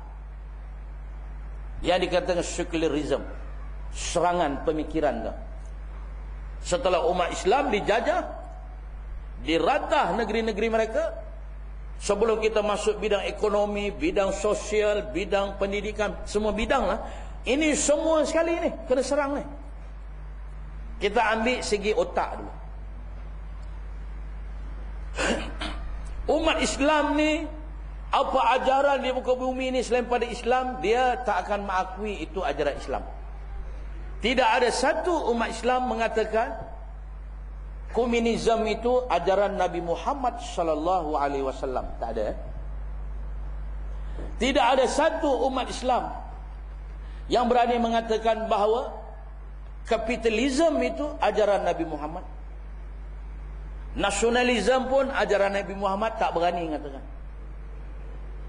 [SPEAKER 4] Yang dikatakan secularism, serangan pemikiran tu. Setelah umat Islam dijajah, diratah negeri-negeri mereka, sebelum kita masuk bidang ekonomi, bidang sosial, bidang pendidikan, semua bidang lah, ini semua sekali ni kena serang ni. Kita ambil segi otak dulu. Umat Islam ni Apa ajaran di muka bumi ini selain pada Islam, dia tak akan mengakui itu ajaran Islam. Tidak ada satu umat Islam mengatakan komunisme itu ajaran Nabi Muhammad sallallahu alaihi wasallam. Tak ada. Tidak ada satu umat Islam yang berani mengatakan bahawa kapitalisme itu ajaran Nabi Muhammad. Nasionalisme pun ajaran Nabi Muhammad, tak berani mengatakan.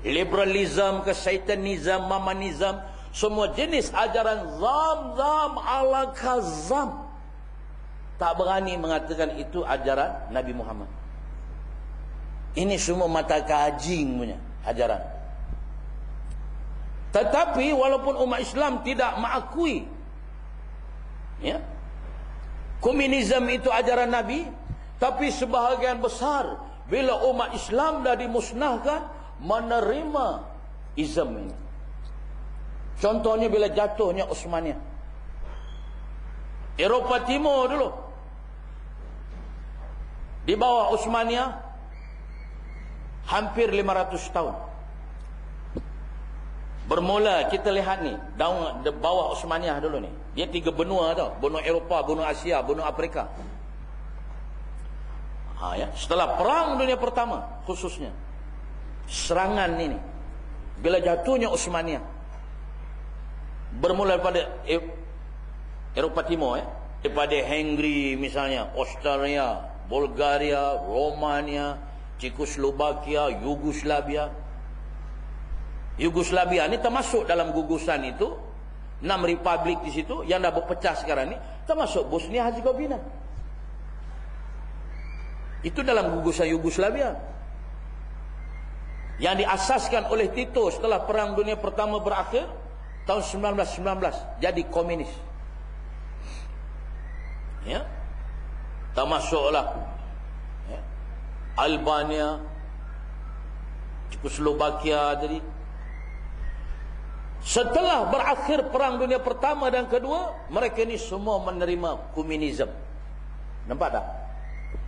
[SPEAKER 4] Liberalisme ke saitanisme, mamanisme, semua jenis ajaran zam ala kazam, tak berani mengatakan itu ajaran Nabi Muhammad. Ini semua mata kajing punya ajaran. Tetapi walaupun umat Islam tidak mengakui komunisme itu ajaran Nabi, tapi sebahagian besar bila umat Islam dah dimusnahkan, menerima Islam ini. Contohnya bila jatuhnya Uthmaniyah, Eropah Timur dulu di bawah Uthmaniyah hampir 500 tahun. Bermula kita lihat ni di bawah Uthmaniyah dulu ni, dia 3 benua tau, benua Eropah, benua Asia, benua Afrika. Setelah perang dunia pertama khususnya, serangan ini bila jatuhnya Uthmaniyah bermula daripada Eropah Timur, daripada Hungary misalnya, Austria, Bulgaria, Romania, Czechoslovakia, Yugoslavia ni termasuk dalam gugusan itu. 6 republik di situ yang dah berpecah sekarang ni, termasuk Bosnia Herzegovina. Itu dalam gugusan Yugoslavia yang diasaskan oleh Tito setelah Perang Dunia Pertama berakhir tahun 1919, jadi komunis. Termasuklah Albania, Czechoslovakia tadi. Setelah berakhir Perang Dunia Pertama dan Kedua, mereka ni semua menerima komunisme. Nampak tak?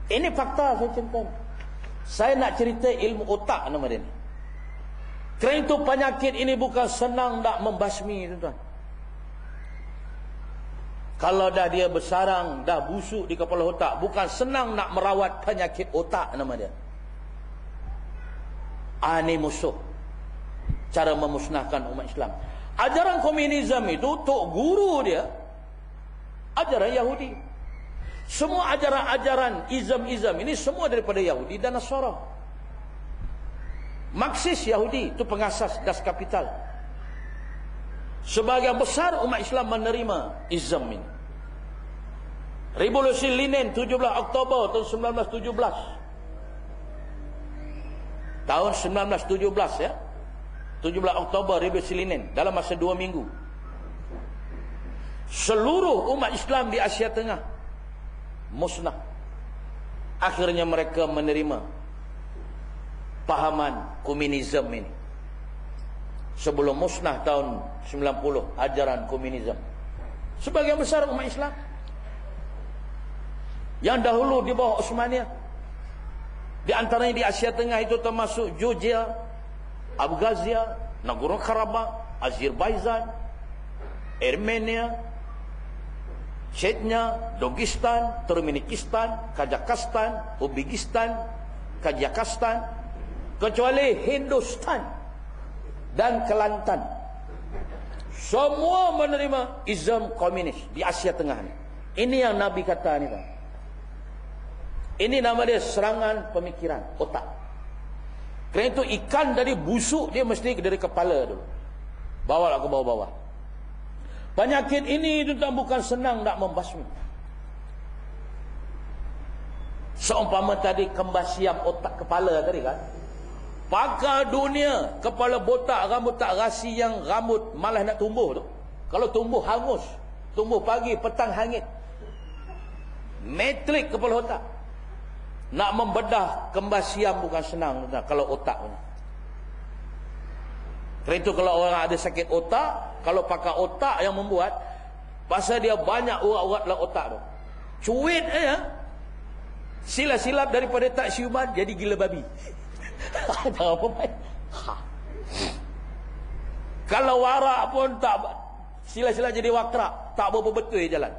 [SPEAKER 4] Ini fakta saya cerita. Saya nak cerita ilmu otak nama dia ni. Kerana itu penyakit ini bukan senang nak membasmi, tuan-tuan. Kalau dah dia bersarang, dah busuk di kepala otak, bukan senang nak merawat penyakit otak nama dia. Ini musuh. Cara memusnahkan umat Islam. Ajaran komunisme itu, tok guru dia ajaran Yahudi. Semua ajaran-ajaran Islam ini semua daripada Yahudi dan Nasara. Marxis Yahudi itu pengasas Das Kapital. Sebagian besar umat Islam menerima Islam ini. Revolusi Lenin 17 Oktober tahun 1917. Tahun 1917 ya. 17 Oktober Revolusi Lenin, dalam masa 2 minggu. Seluruh umat Islam di Asia Tengah musnah. Akhirnya mereka menerima pahaman komunisme ini. Sebelum musnah tahun 90 ajaran komunisme, sebagian besar umat Islam yang dahulu di bawah Uthmaniyah, di antaranya di Asia Tengah itu termasuk Georgia, Abkhazia, Nagorno-Karabakh, Azerbaijan, Armenia, Chechnya, Dagestan, Turkmenistan, Kazakhstan, Uzbekistan, Kazakhstan, kecuali Hindustan dan Kelantan. Semua menerima Islam komunis di Asia Tengah ni. Ini yang Nabi kata ni, kan. Ini nama dia serangan pemikiran otak. Kerana itu ikan dari busuk dia mesti dari kepala dulu, bawa ke bawah-bawah. Penyakit ini itu bukan senang nak membasmi. Seumpama tadi kembas siam otak kepala tadi kan, pakar dunia kepala botak, rambut tak rasi yang rambut malah nak tumbuh tu. Kalau tumbuh hangus, tumbuh pagi petang hangit. Metrik kepala otak. Nak membedah kembas siam bukan senang, kalau otak punya. Kerana itu kalau orang ada sakit otak, kalau pakai otak yang membuat, pasal dia banyak urat-urat dalam otak tu, cuit silap-silap daripada tak siuman jadi gila babi. Tak apa baik. Kalau warak pun tak, sila-sila jadi wakrak, tak betul jalan.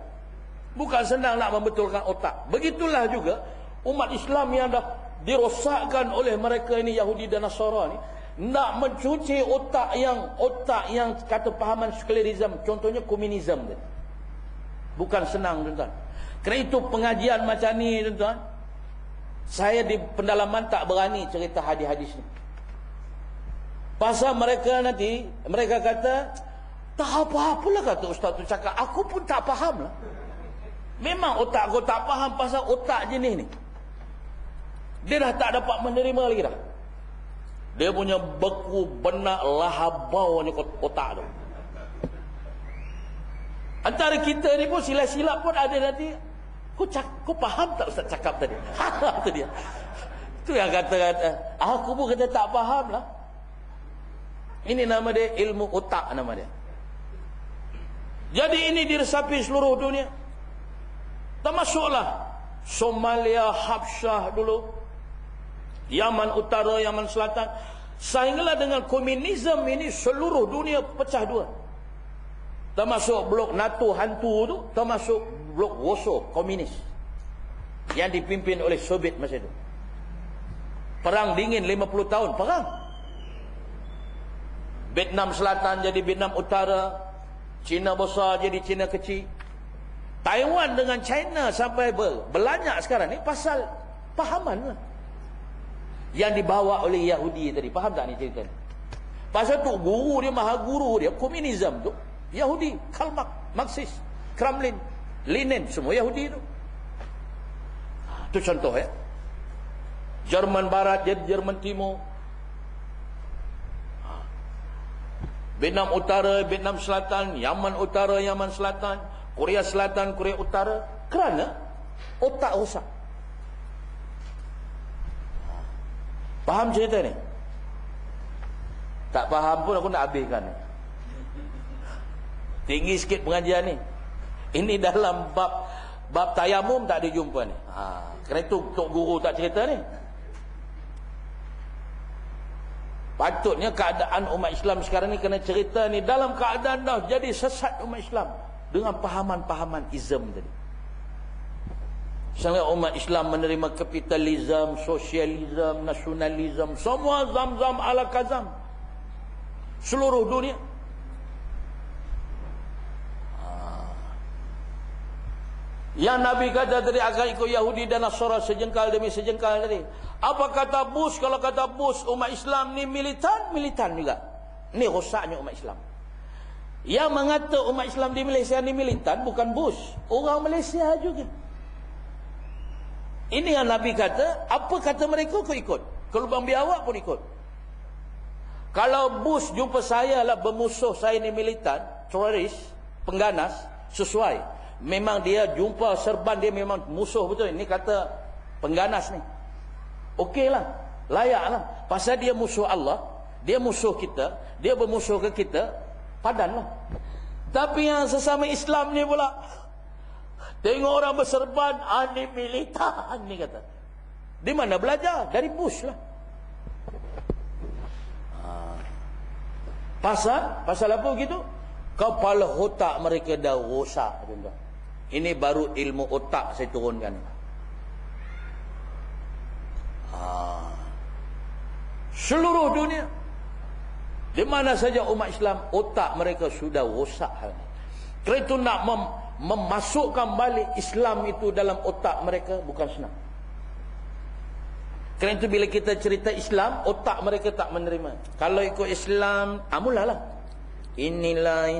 [SPEAKER 4] Bukan senang nak membetulkan otak. Begitulah juga umat Islam yang dah dirosakkan oleh mereka ini, Yahudi dan Nasara ni, nak mencuci otak yang kata pahaman sekularisme, contohnya komunisme. Bukan senang, tuan-tuan. Kerana itu pengajian macam ni, tuan-tuan, saya di pendalaman tak berani cerita hadis-hadis ni. Pasal mereka nanti, mereka kata, tak apa-apalah kata ustaz tu cakap, aku pun tak faham lah. Memang otak aku tak faham pasal otak jenis ni. Dia dah tak dapat menerima lagi dah. Dia punya beku, benak, lahabau ni otak tu. Antara kita ni pun silap-silap pun ada nanti, kau faham tak ustaz cakap tadi? Itu dia. Itu yang kata, aku pun kata tak faham lah. Ini nama dia ilmu otak nama dia. Jadi ini diresapi seluruh dunia. Termasuklah Somalia, Habsyah dulu, Yaman Utara, Yaman Selatan. Sehinggalah dengan komunisme ini seluruh dunia pecah dua. Termasuk blok NATO hantu tu, termasuk blok Warsaw komunis yang dipimpin oleh Soviet masa itu. Perang dingin 50 tahun perang. Vietnam Selatan jadi Vietnam Utara, Cina besar jadi Cina kecil. Taiwan dengan China sampai berlanjak sekarang ni pasal pahaman lah yang dibawa oleh Yahudi tadi. Faham tak ni cerita ni? Pasal tu guru dia, maha guru dia, komunisme tu Yahudi, Karl Marx, Kremlin, Lenin, semua Yahudi tu. Itu contoh ya. Jerman Barat jadi Jerman Timur, Vietnam Utara, Vietnam Selatan, Yaman Utara, Yaman Selatan, Korea Selatan, Korea Utara, kerana otak rosak. Faham cerita ni? Tak faham pun aku nak habiskan ni. Tinggi sikit pengajian ni. Ini dalam bab tayamum tak dijumpa ni. Kerana itu Tok Guru tak cerita ni. Patutnya keadaan umat Islam sekarang ni kena cerita ni dalam keadaan dah jadi sesat umat Islam dengan pahaman-pahaman Islam tadi. Misalnya umat Islam menerima kapitalisme, sosialisme, nasionalisme, semua zam-zam ala kazam seluruh dunia. Yang Nabi kata tadi akan ikut Yahudi dan Nasara sejengkal demi sejengkal tadi. Apa kata Bush? Kalau kata Bush umat Islam ni militan, militan juga. Ni rosaknya umat Islam. Yang mengata umat Islam di Malaysia ni militan bukan Bush, orang Malaysia juga. Ini yang Nabi kata, apa kata mereka kau ikut. Kalau lubang biawak pun ikut. Kalau Bush jumpa saya lah bermusuh, saya ni militan, teroris, pengganas, sesuai. Memang dia jumpa serban dia memang musuh betul. Ini kata pengganas ni. Okeylah, layaklah. Pasal dia musuh Allah, dia musuh kita, dia bermusuh ke kita, padanlah. Tapi yang sesama Islam ni pula, tengok orang berserban, ni militan ni kata. Di mana belajar? Dari Bush lah. Pasal apa begitu? Kepala otak mereka dah rosak. Ini baru ilmu otak saya turunkan. Seluruh dunia, di mana saja umat Islam, otak mereka sudah rosak. Kerana itu nak memasukkan balik Islam itu dalam otak mereka bukan senang. Kerana itu bila kita cerita Islam, otak mereka tak menerima. Kalau ikut Islam, mulalah. Inilah.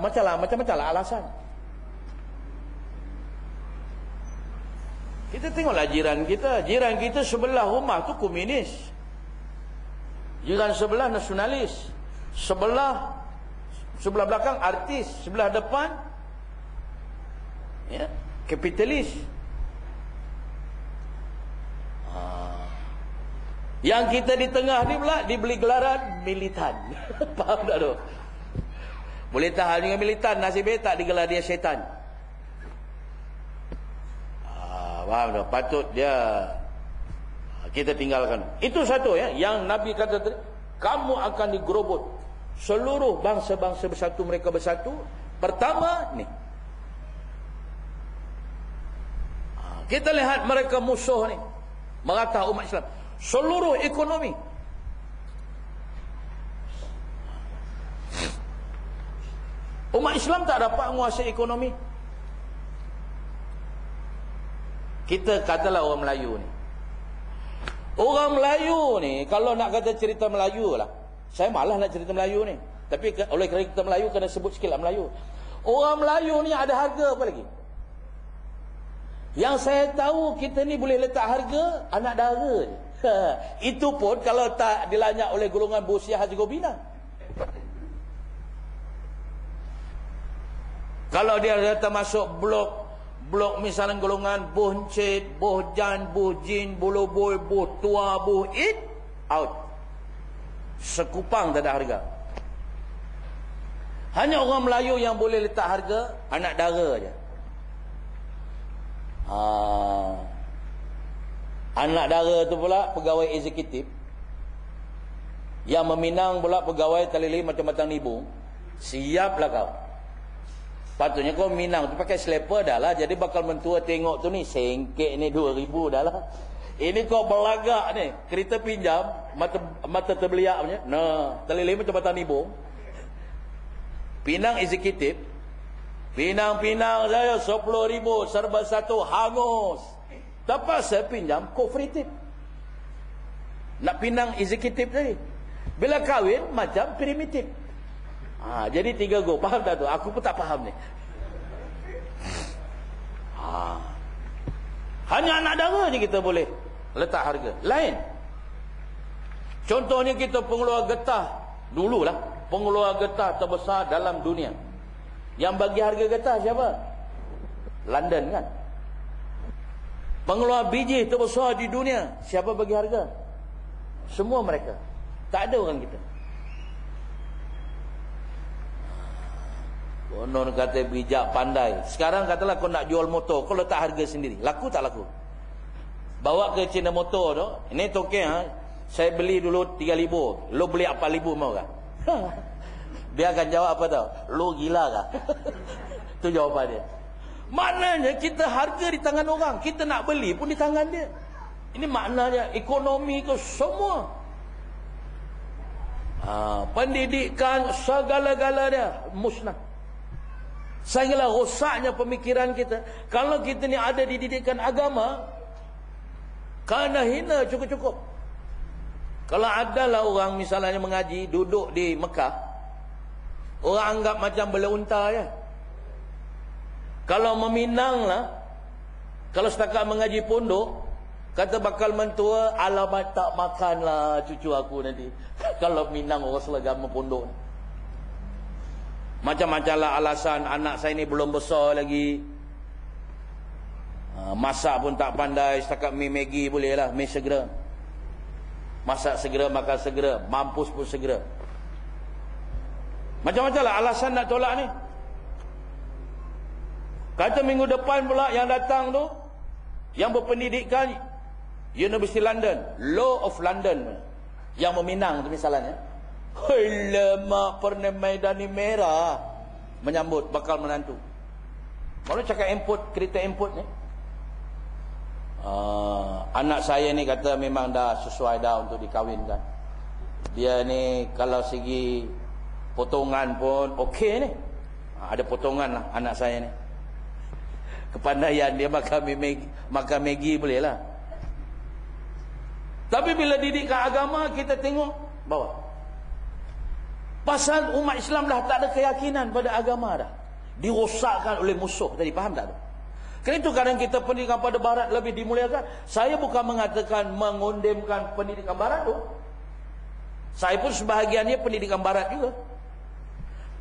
[SPEAKER 4] Macam-macam lah alasan. Kita tengoklah jiran kita. Jiran kita sebelah rumah tu komunis. Jiran sebelah nasionalis. Sebelah belakang artis. Sebelah depan ya, kapitalis. Yang kita di tengah ni pula dibeli gelaran militan. Faham tak tu? Boleh tahan dengan militan, nasib baik tak digelar dia syaitan. Faham tak? Patut dia Kita tinggalkan. Itu satu ya, yang Nabi kata tadi, kamu akan digerobot. Seluruh bangsa-bangsa bersatu, mereka bersatu. Pertama ni, kita lihat mereka musuh ni meratah umat Islam. Seluruh ekonomi. Umat Islam tak dapat menguasai ekonomi. Kita katalah orang Melayu ni. Orang Melayu ni, kalau nak kata cerita Melayu lah, saya malas nak cerita Melayu ni. Tapi oleh kerana kita Melayu, kena sebut sikit lah Melayu. Orang Melayu ni ada harga apa lagi? Yang saya tahu, kita ni boleh letak harga anak dara je. Itu pun kalau tak dilanyak oleh golongan Bosnia Herzegovina. Kalau dia datang masuk blok misalnya golongan Boh Encit, Boh Jan, Boh Jin, Boh Loboi, Boh Tua, Boh It, out. Sekupang tak ada harga. Hanya orang Melayu yang boleh letak harga anak dara je. Anak dara tu pula pegawai eksekutif, yang meminang pula pegawai talili macam-macam nibu. Siaplah kau. Patutnya kau minang tu pakai sleeper dah lah. Jadi bakal mentua tengok tu ni, sengkek ni 2,000 dah lah. Ini kau belagak ni, kereta pinjam, mata terbeliak punya. Nah, talili macam-macam nibu. Pinang eksekutif, pinang-pinang saya 10,000 serba satu, hangus. Terpaksa pinjam kooperatif. Nak pinang eksekutif tadi. Bila kahwin macam primitif. Jadi 3 go. Faham tak tu? Aku pun tak faham ni. Hanya anak dara je kita boleh letak harga. Lain. Contohnya kita pengeluar getah. Dululah pengeluar getah terbesar dalam dunia. Yang bagi harga getah siapa? London kan. Pengeluar biji terbesar di dunia, siapa bagi harga? Semua mereka. Tak ada orang kita. Konon kata bijak pandai. Sekarang katalah kau nak jual motor, kau letak harga sendiri. Laku tak laku? Bawa ke Cina Motor tu, ini token saya beli dulu 3,000. Lo beli 4,000 mau kan? Dia akan jawab apa tau? Lo gila kah? Itu jawapan dia. Maknanya kita harga di tangan orang, kita nak beli pun di tangan dia. Ini maknanya ekonomi ke semua. Pendidikan segala-galanya musnah. Sehinggalah rosaknya pemikiran kita. Kalau kita ni ada di didikan agama, kerana hina cukup-cukup. Kalau adalah orang misalnya mengaji, duduk di Mekah, orang anggap macam bela unta je. Kalau meminang lah, kalau setakat mengaji pondok, kata bakal mentua, alamat tak makan lah cucu aku nanti. Kalau minang orang selagama pondok. Macam-macam lah alasan, anak saya ni belum besar lagi. Masak pun tak pandai, setakat mi Maggi boleh lah, mi segera. Masak segera, makan segera, mampus pun segera. Macam-macam lah alasan nak tolak ni. Kata minggu depan pula yang datang tu, yang berpendidikan University London, Law of London, yang meminang tu misalnya. Lemak pernah Maidani merah menyambut bakal menantu. Malu cakap import, kereta import ni. Anak saya ni kata memang dah sesuai dah untuk dikahwinkan. Dia ni kalau segi potongan pun okey ni. Ada potongan lah anak saya ni. Kepandaian dia makan Maggi boleh lah. Tapi bila didikan agama, kita tengok bawah. Pasal umat Islam dah tak ada keyakinan pada agama dah. Dirosakkan oleh musuh tadi, faham tak tu? Kerana itu kadang kita pendidikan pada barat lebih dimuliakan. Saya bukan mengatakan mengundimkan pendidikan barat tu. Saya pun sebahagiannya pendidikan barat juga.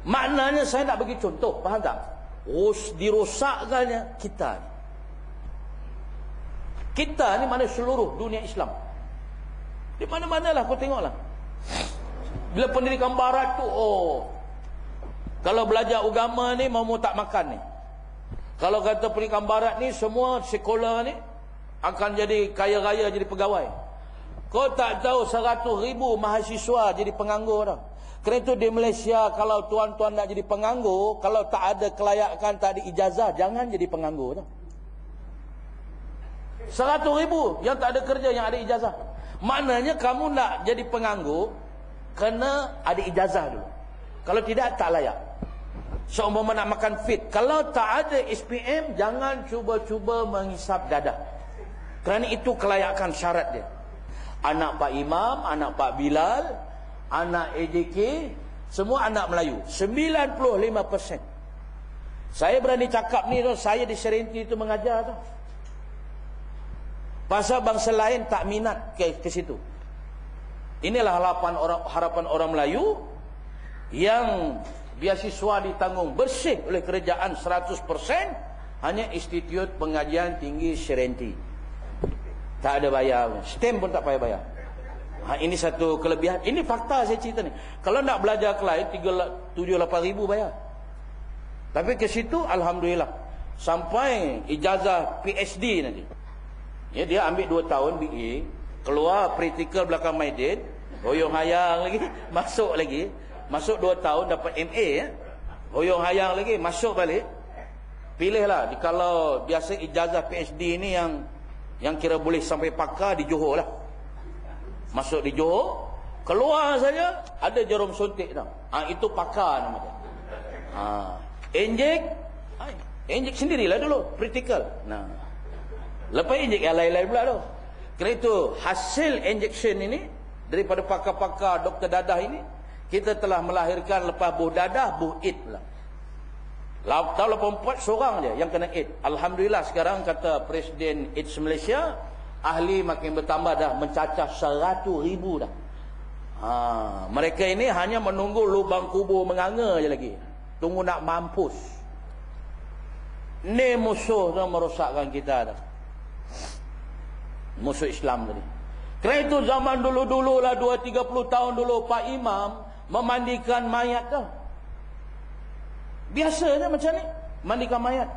[SPEAKER 4] Maknanya saya nak bagi contoh, faham tak? Dirosakkannya kita ni. Kita ni mana seluruh dunia Islam. Di mana-manalah kau tengoklah. Bila pendidikan barat tu, kalau belajar agama ni mau tak makan ni. Kalau kata pendidikan barat ni semua sekolah ni akan jadi kaya raya, jadi pegawai. Kau tak tahu 100,000 mahasiswa jadi penganggur dah. Kerana itu di Malaysia, kalau tuan-tuan nak jadi penganggur, kalau tak ada kelayakan, tak ada ijazah, jangan jadi penganggur dah. 100,000 yang tak ada kerja, yang ada ijazah. Maknanya kamu nak jadi penganggur, kena ada ijazah dulu. Kalau tidak, tak layak. Seumpama nak makan fit, kalau tak ada SPM, jangan cuba-cuba menghisap dadah. Kerana itu kelayakan syarat dia. Anak Pak Imam, anak Pak Bilal, anak AJK, semua anak Melayu. 95%. Saya berani cakap ni, saya di Serenti itu mengajar tu. Pasal bangsa lain tak minat ke situ. Inilah harapan orang Melayu yang beasiswa ditanggung bersih oleh kerajaan 100%, hanya Institut Pengajian Tinggi Serenti. Tak ada bayar, stem pun tak payah bayar. Ini satu kelebihan. Ini fakta saya cerita ni. Kalau nak belajar ke lain 7-8 ribu bayar. Tapi ke situ alhamdulillah sampai ijazah PhD nanti. Ya, dia ambil 2 tahun BA, keluar praktikal belakang Maidin, hoyong hayang lagi, masuk lagi, masuk 2 tahun dapat MA ya. Hoyong hayang lagi, masuk balik. Pilihlah, kalau biasa ijazah PhD ni yang kira boleh sampai pakar di Johor lah. Masuk di Johor, keluar saja ada jarum suntik dah. Itu pakar nama dia. Injek sendirilah dulu praktikal. Nah, lepas injek yang lain-lain pula tu. Kerana itu hasil injection ini daripada pakar-pakar doktor dadah ini, kita telah melahirkan lepas buh dadah, buh id lah. Tahun 84 seorang je yang kena AIDS. Alhamdulillah sekarang kata Presiden AIDS Malaysia, ahli makin bertambah dah, mencacah 100,000 dah. Mereka ini hanya menunggu lubang kubur menganga je lagi. Tunggu nak mampus. Ni musuh tu merosakkan kita dah. Musuh Islam tadi. Kerana itu zaman dulu-dulu lah, 20-30 tahun dulu, Pak Imam memandikan mayat dah. Biasanya macam ni, mandikan mayat.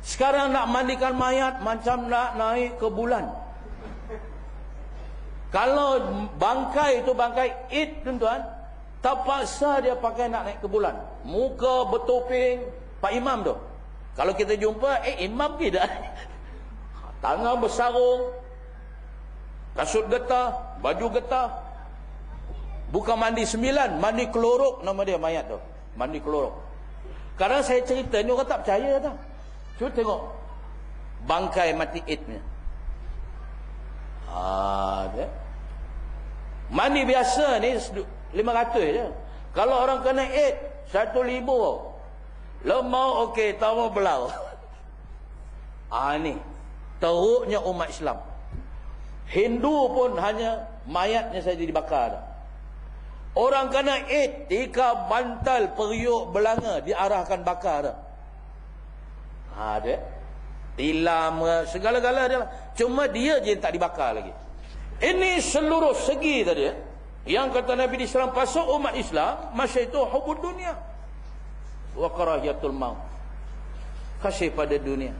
[SPEAKER 4] Sekarang nak mandikan mayat macam nak naik ke bulan. Kalau bangkai itu bangkai Id, tuan-tuan, terpaksa dia pakai nak naik ke bulan. Muka bertopeng Pak Imam tu. Kalau kita jumpa, imam tidak. Tangan bersarung, kasut getah, baju getah. Bukan mandi 9, mandi klorok nama dia mayat tu. Mandi klorok. Kadang saya cerita ni orang tak percaya dah. Cuba tengok bangkai mati Id ni. Dia. Mandi biasa ni 500 je. Kalau orang kena Id 1,000. Lemau okey, tamu belau. Ni teruknya umat Islam. Hindu pun hanya mayatnya saja dibakar dah. Orang kena Id, tikar bantal periuk belanga diarahkan bakar dah. Dia tilam segala-gala dia lah. Cuma dia je yang tak dibakar lagi. Ini seluruh segi tadi yang kata Nabi SAW, pasal umat Islam masa itu hubud dunia wa karahiyatul maut, kasih pada dunia.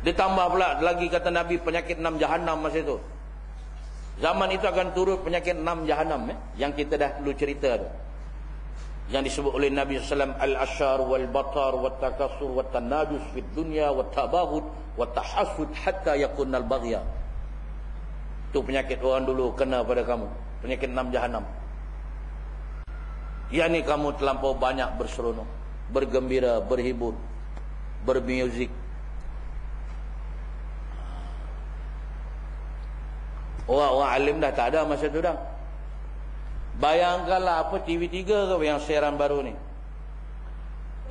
[SPEAKER 4] Ditambah pula lagi kata Nabi penyakit 6 jahanam masa itu. Zaman itu akan turut penyakit 6 jahanam yang kita dah dulu cerita tu. Yang disebut oleh Nabi SAW, al-ashar wal-batar wat-takasur wat-tanadus fid dunya wat-tabaghud wat-tahassud hatta yakuna al-baghya. Itu penyakit orang dulu kena pada kamu, penyakit 6 jahanam. Yang ni kamu terlampau banyak berseronok, bergembira, berhibur, bermuzik. Orang-orang alim dah tak ada masa tu dah. Bayangkanlah apa TV3 ke yang siaran baru ni.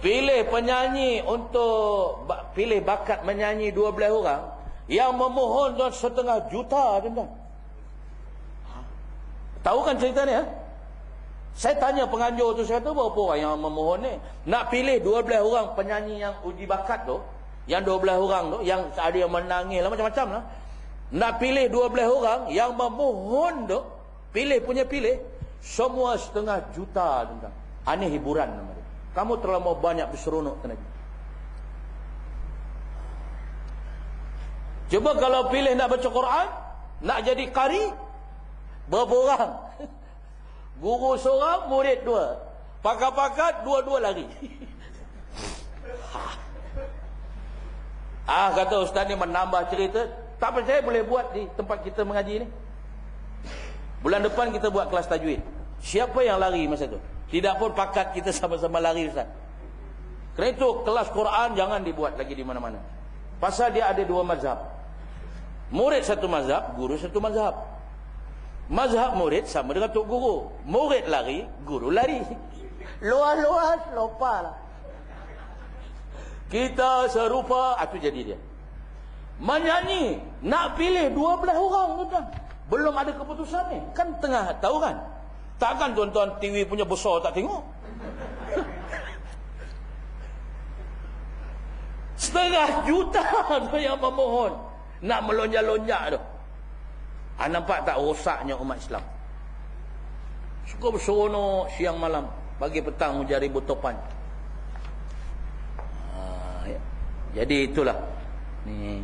[SPEAKER 4] Pilih penyanyi untuk pilih bakat menyanyi 12 orang yang memohon 1,5 juta tuan-tuan. Tahu kan cerita ni Saya tanya penganjur tu, saya kata berapa orang yang memohon ni. Nak pilih 12 orang penyanyi yang uji bakat tu, yang 12 orang tu, yang ada yang menangis lah, macam-macam lah. Nak pilih 12 orang yang memohon tu, pilih, semua 1,5 juta tuan-tuan. Ini hiburan nama dia. Kamu terlalu banyak berseronok tadi. Cuba kalau pilih nak baca Quran, nak jadi qari, Berapa orang? Guru seorang, murid dua. Pakat-pakat, dua-dua lari. Kata ustaz ni menambah cerita. Tak percaya boleh buat di tempat kita mengaji ni. Bulan depan kita buat kelas tajwid. Siapa yang lari masa tu? Tidak pun pakat kita sama-sama lari ustaz. Kerana itu kelas Quran jangan dibuat lagi di mana-mana. Pasal dia ada dua mazhab. Murid satu mazhab, guru satu mazhab. Mazhab murid sama dengan tok guru. Murid lari, guru lari. Luas-luas, lopalah. Kita serupa, itu jadi dia. Menyanyi, nak pilih 12 orang tuan. Belum ada keputusan ni. Kan tengah tahu kan? Takkan tuan-tuan TV punya besar tak tengok. Setengah juta tu yang memohon. Nak melonjak-lonjak tu. Nampak tak rosaknya umat Islam? Suka berseronok siang malam. Pagi petang menjadi butopan. Jadi itulah. Ni.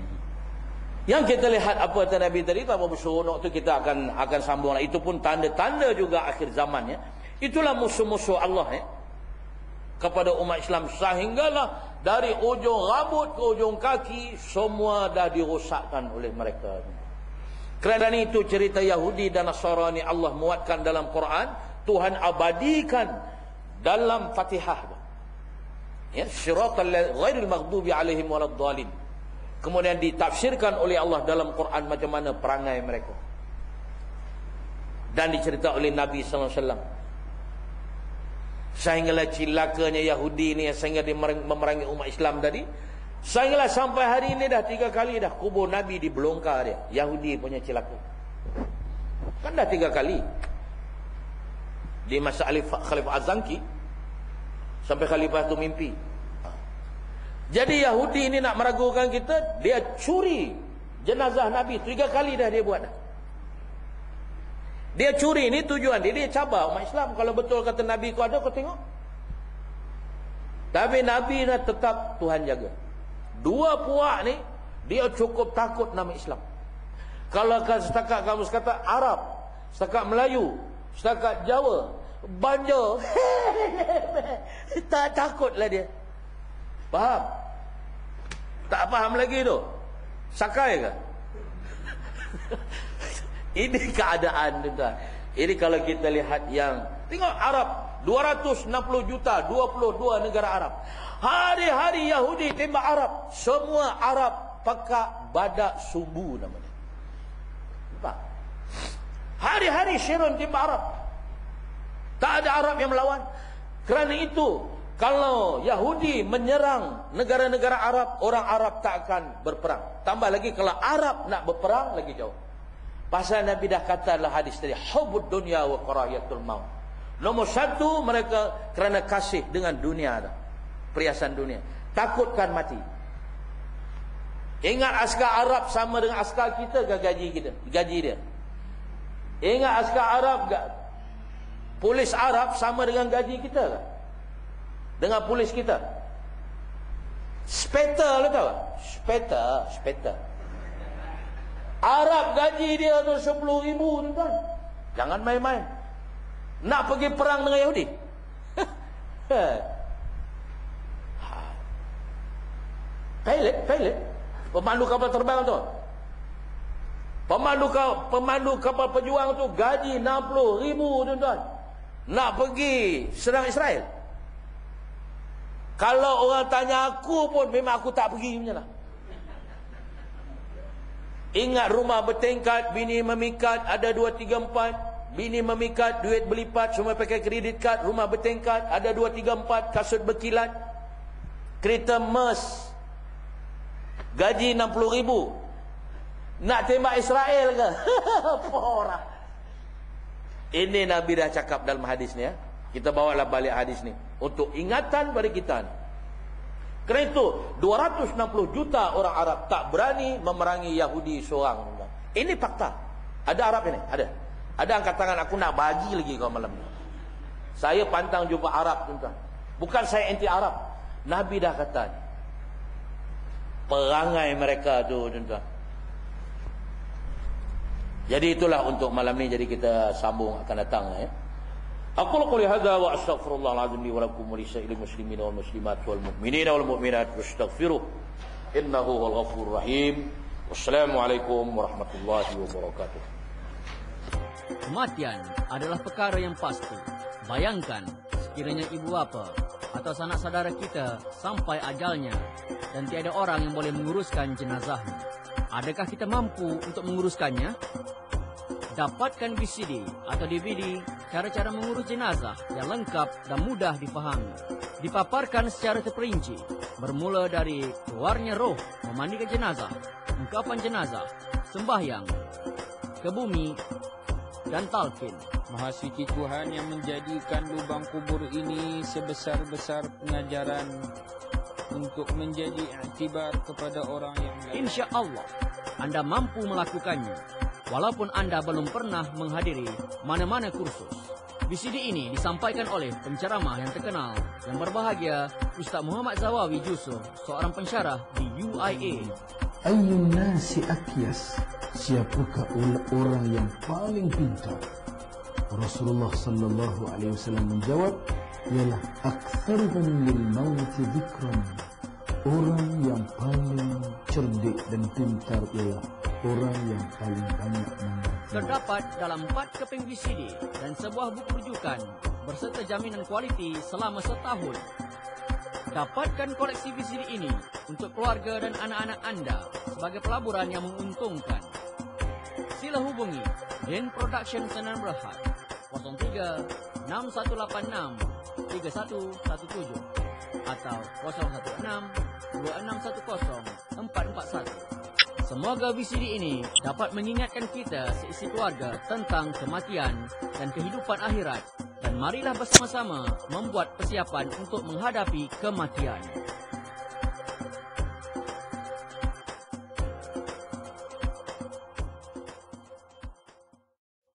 [SPEAKER 4] Yang kita lihat apa kata Nabi tadi, tak apa berseronok tu kita akan sambung. Itu pun tanda-tanda juga akhir zaman ya. Itulah musuh-musuh Allah ya. Kepada umat Islam sehinggalah dari ujung rambut ke ujung kaki semua dah dirosakkan oleh mereka. Kerana itu cerita Yahudi dan Nasrani Allah muatkan dalam Quran, Tuhan abadikan dalam Fatihah. Ya, siratal ghairil maghdubi alaihim waladdallin. Kemudian ditafsirkan oleh Allah dalam Quran macam mana perangai mereka. Dan dicerita oleh Nabi sallallahu alaihi wasallam. Sehinggalah cilakanya Yahudi ni sehingga dia memerangi umat Islam tadi. Sehinggalah sampai hari ini dah 3 kali dah kubur Nabi dibelongkar dia. Yahudi punya cilaka. Kan dah 3 kali. Di masa Khalifah Az-Zanki sampai khalifah tu mimpi. Jadi Yahudi ini nak meragukan kita, dia curi jenazah Nabi 3 kali dah dia buat dah. Dia curi ni tujuan dia cabar umat Islam. Kalau betul kata Nabi kau ada, kau tengok. Tapi Nabi dah tetap Tuhan jaga. 2 puak ni dia cukup takut nama Islam. Kalau setakat kamu kata Arab, setakat Melayu, setakat Jawa, Banjar, tak takutlah dia. Faham? Tak faham lagi tu. Sakai ke? Ini keadaan tuan. Ini kalau kita lihat yang tengok Arab 260 juta, 22 negara Arab. Hari-hari Yahudi tembak Arab. Semua Arab pakak badak subu namanya. Nampak? Hari-hari Syirun tembak Arab. Tak ada Arab yang melawan. Kerana itu, kalau Yahudi menyerang negara-negara Arab, orang Arab tak akan berperang. Tambah lagi kalau Arab nak berperang, lagi jauh. Pasal Nabi dah kata dalam hadis tadi, hubbud dunya wa karahiyatul maut. Nombor 1 mereka kerana kasih dengan dunia dah. Perhiasan dunia. Takutkan mati. Ingat askar Arab sama dengan askar kita ke gaji kita? Gaji dia. Ingat askar Arab polis Arab sama dengan gaji kita ke? Dengan polis kita. Speta lu tahu? Speta. Arab gaji dia tu 10,000 tuan. Jangan main-main. Nak pergi perang dengan Yahudi. Pilot. Pemandu kapal terbang tu. Pemandu kapal pejuang tu gaji 60,000 tuan. Nak pergi serang Israel. Kalau orang tanya aku pun memang aku tak pergi punya lah. Ingat rumah bertingkat, bini memikat, ada 2, 3, 4. Bini memikat, duit berlipat, semua pakai kredit kad. Rumah bertingkat, ada 2, 3, 4. Kasut berkilat. Kereta Merc. Gaji 60,000. Nak tembak Israel ke? Apa orang? Ini Nabi dah cakap dalam hadis ni ya. Kita bawalah balik hadis ni untuk ingatan pada kita ni. Kerana itu 260 juta orang Arab tak berani memerangi Yahudi seorang. Ini fakta. Ada Arab ini? Ada angkat tangan, aku nak bagi lagi kau malam ni. Saya pantang jumpa Arab tuan-tuan. Bukan saya anti Arab. Nabi dah kata perangai mereka tu tuan-tuan. Jadi itulah untuk malam ni, jadi kita sambung akan datang ya. Aqulu qouli hadza wa astaghfirullahal azim li wa lakum wa lisa'ilil muslimin wal muslimat wal mu'minina wal mu'minat wastaghfiruh innahu huwal ghafurur rahim. Wassalamualaikum warahmatullahi wabarakatuh.
[SPEAKER 1] Kematian adalah perkara yang pasti. Bayangkan sekiranya ibu bapa atau sanak saudara kita sampai ajalnya dan tiada orang yang boleh menguruskan jenazahnya. Adakah kita mampu untuk menguruskannya? Dapatkan VCD atau DVD cara-cara mengurus jenazah yang lengkap dan mudah difahami. Dipaparkan secara terperinci, bermula dari keluarnya roh, memandikan jenazah, ungkapan jenazah, sembahyang, ke bumi, dan talqin.
[SPEAKER 2] Maha suci Tuhan yang menjadikan lubang kubur ini sebesar-besar pengajaran untuk menjadi iktibar kepada orang yang lain.
[SPEAKER 1] Insya Allah, Anda mampu melakukannya, walaupun Anda belum pernah menghadiri mana-mana kursus. VCD ini disampaikan oleh penceramah yang terkenal, yang berbahagia, Ustaz Muhammad Zawawi Jusuf, seorang pensyarah di UIA.
[SPEAKER 3] Ayyun nasi akyas, siapakah orang yang paling pintar? Rasulullah sallallahu alaihi wasallam menjawab, ialah aktsaruhum lil maut dzikran. Orang yang paling cerdik dan pintar ialah orang yang paling banyak mengerti.
[SPEAKER 1] Terdapat dalam 4 keping VCD dan sebuah buku rujukan berserta jaminan kualiti selama setahun. Dapatkan koleksi VCD ini untuk keluarga dan anak-anak anda sebagai pelaburan yang menguntungkan. Sila hubungi Rin Production Senan Berhad 03 6186 3117 atau 016 2610 441. Semoga VCD ini dapat mengingatkan kita seisi keluarga tentang kematian dan kehidupan akhirat, dan marilah bersama-sama membuat persiapan untuk menghadapi kematian.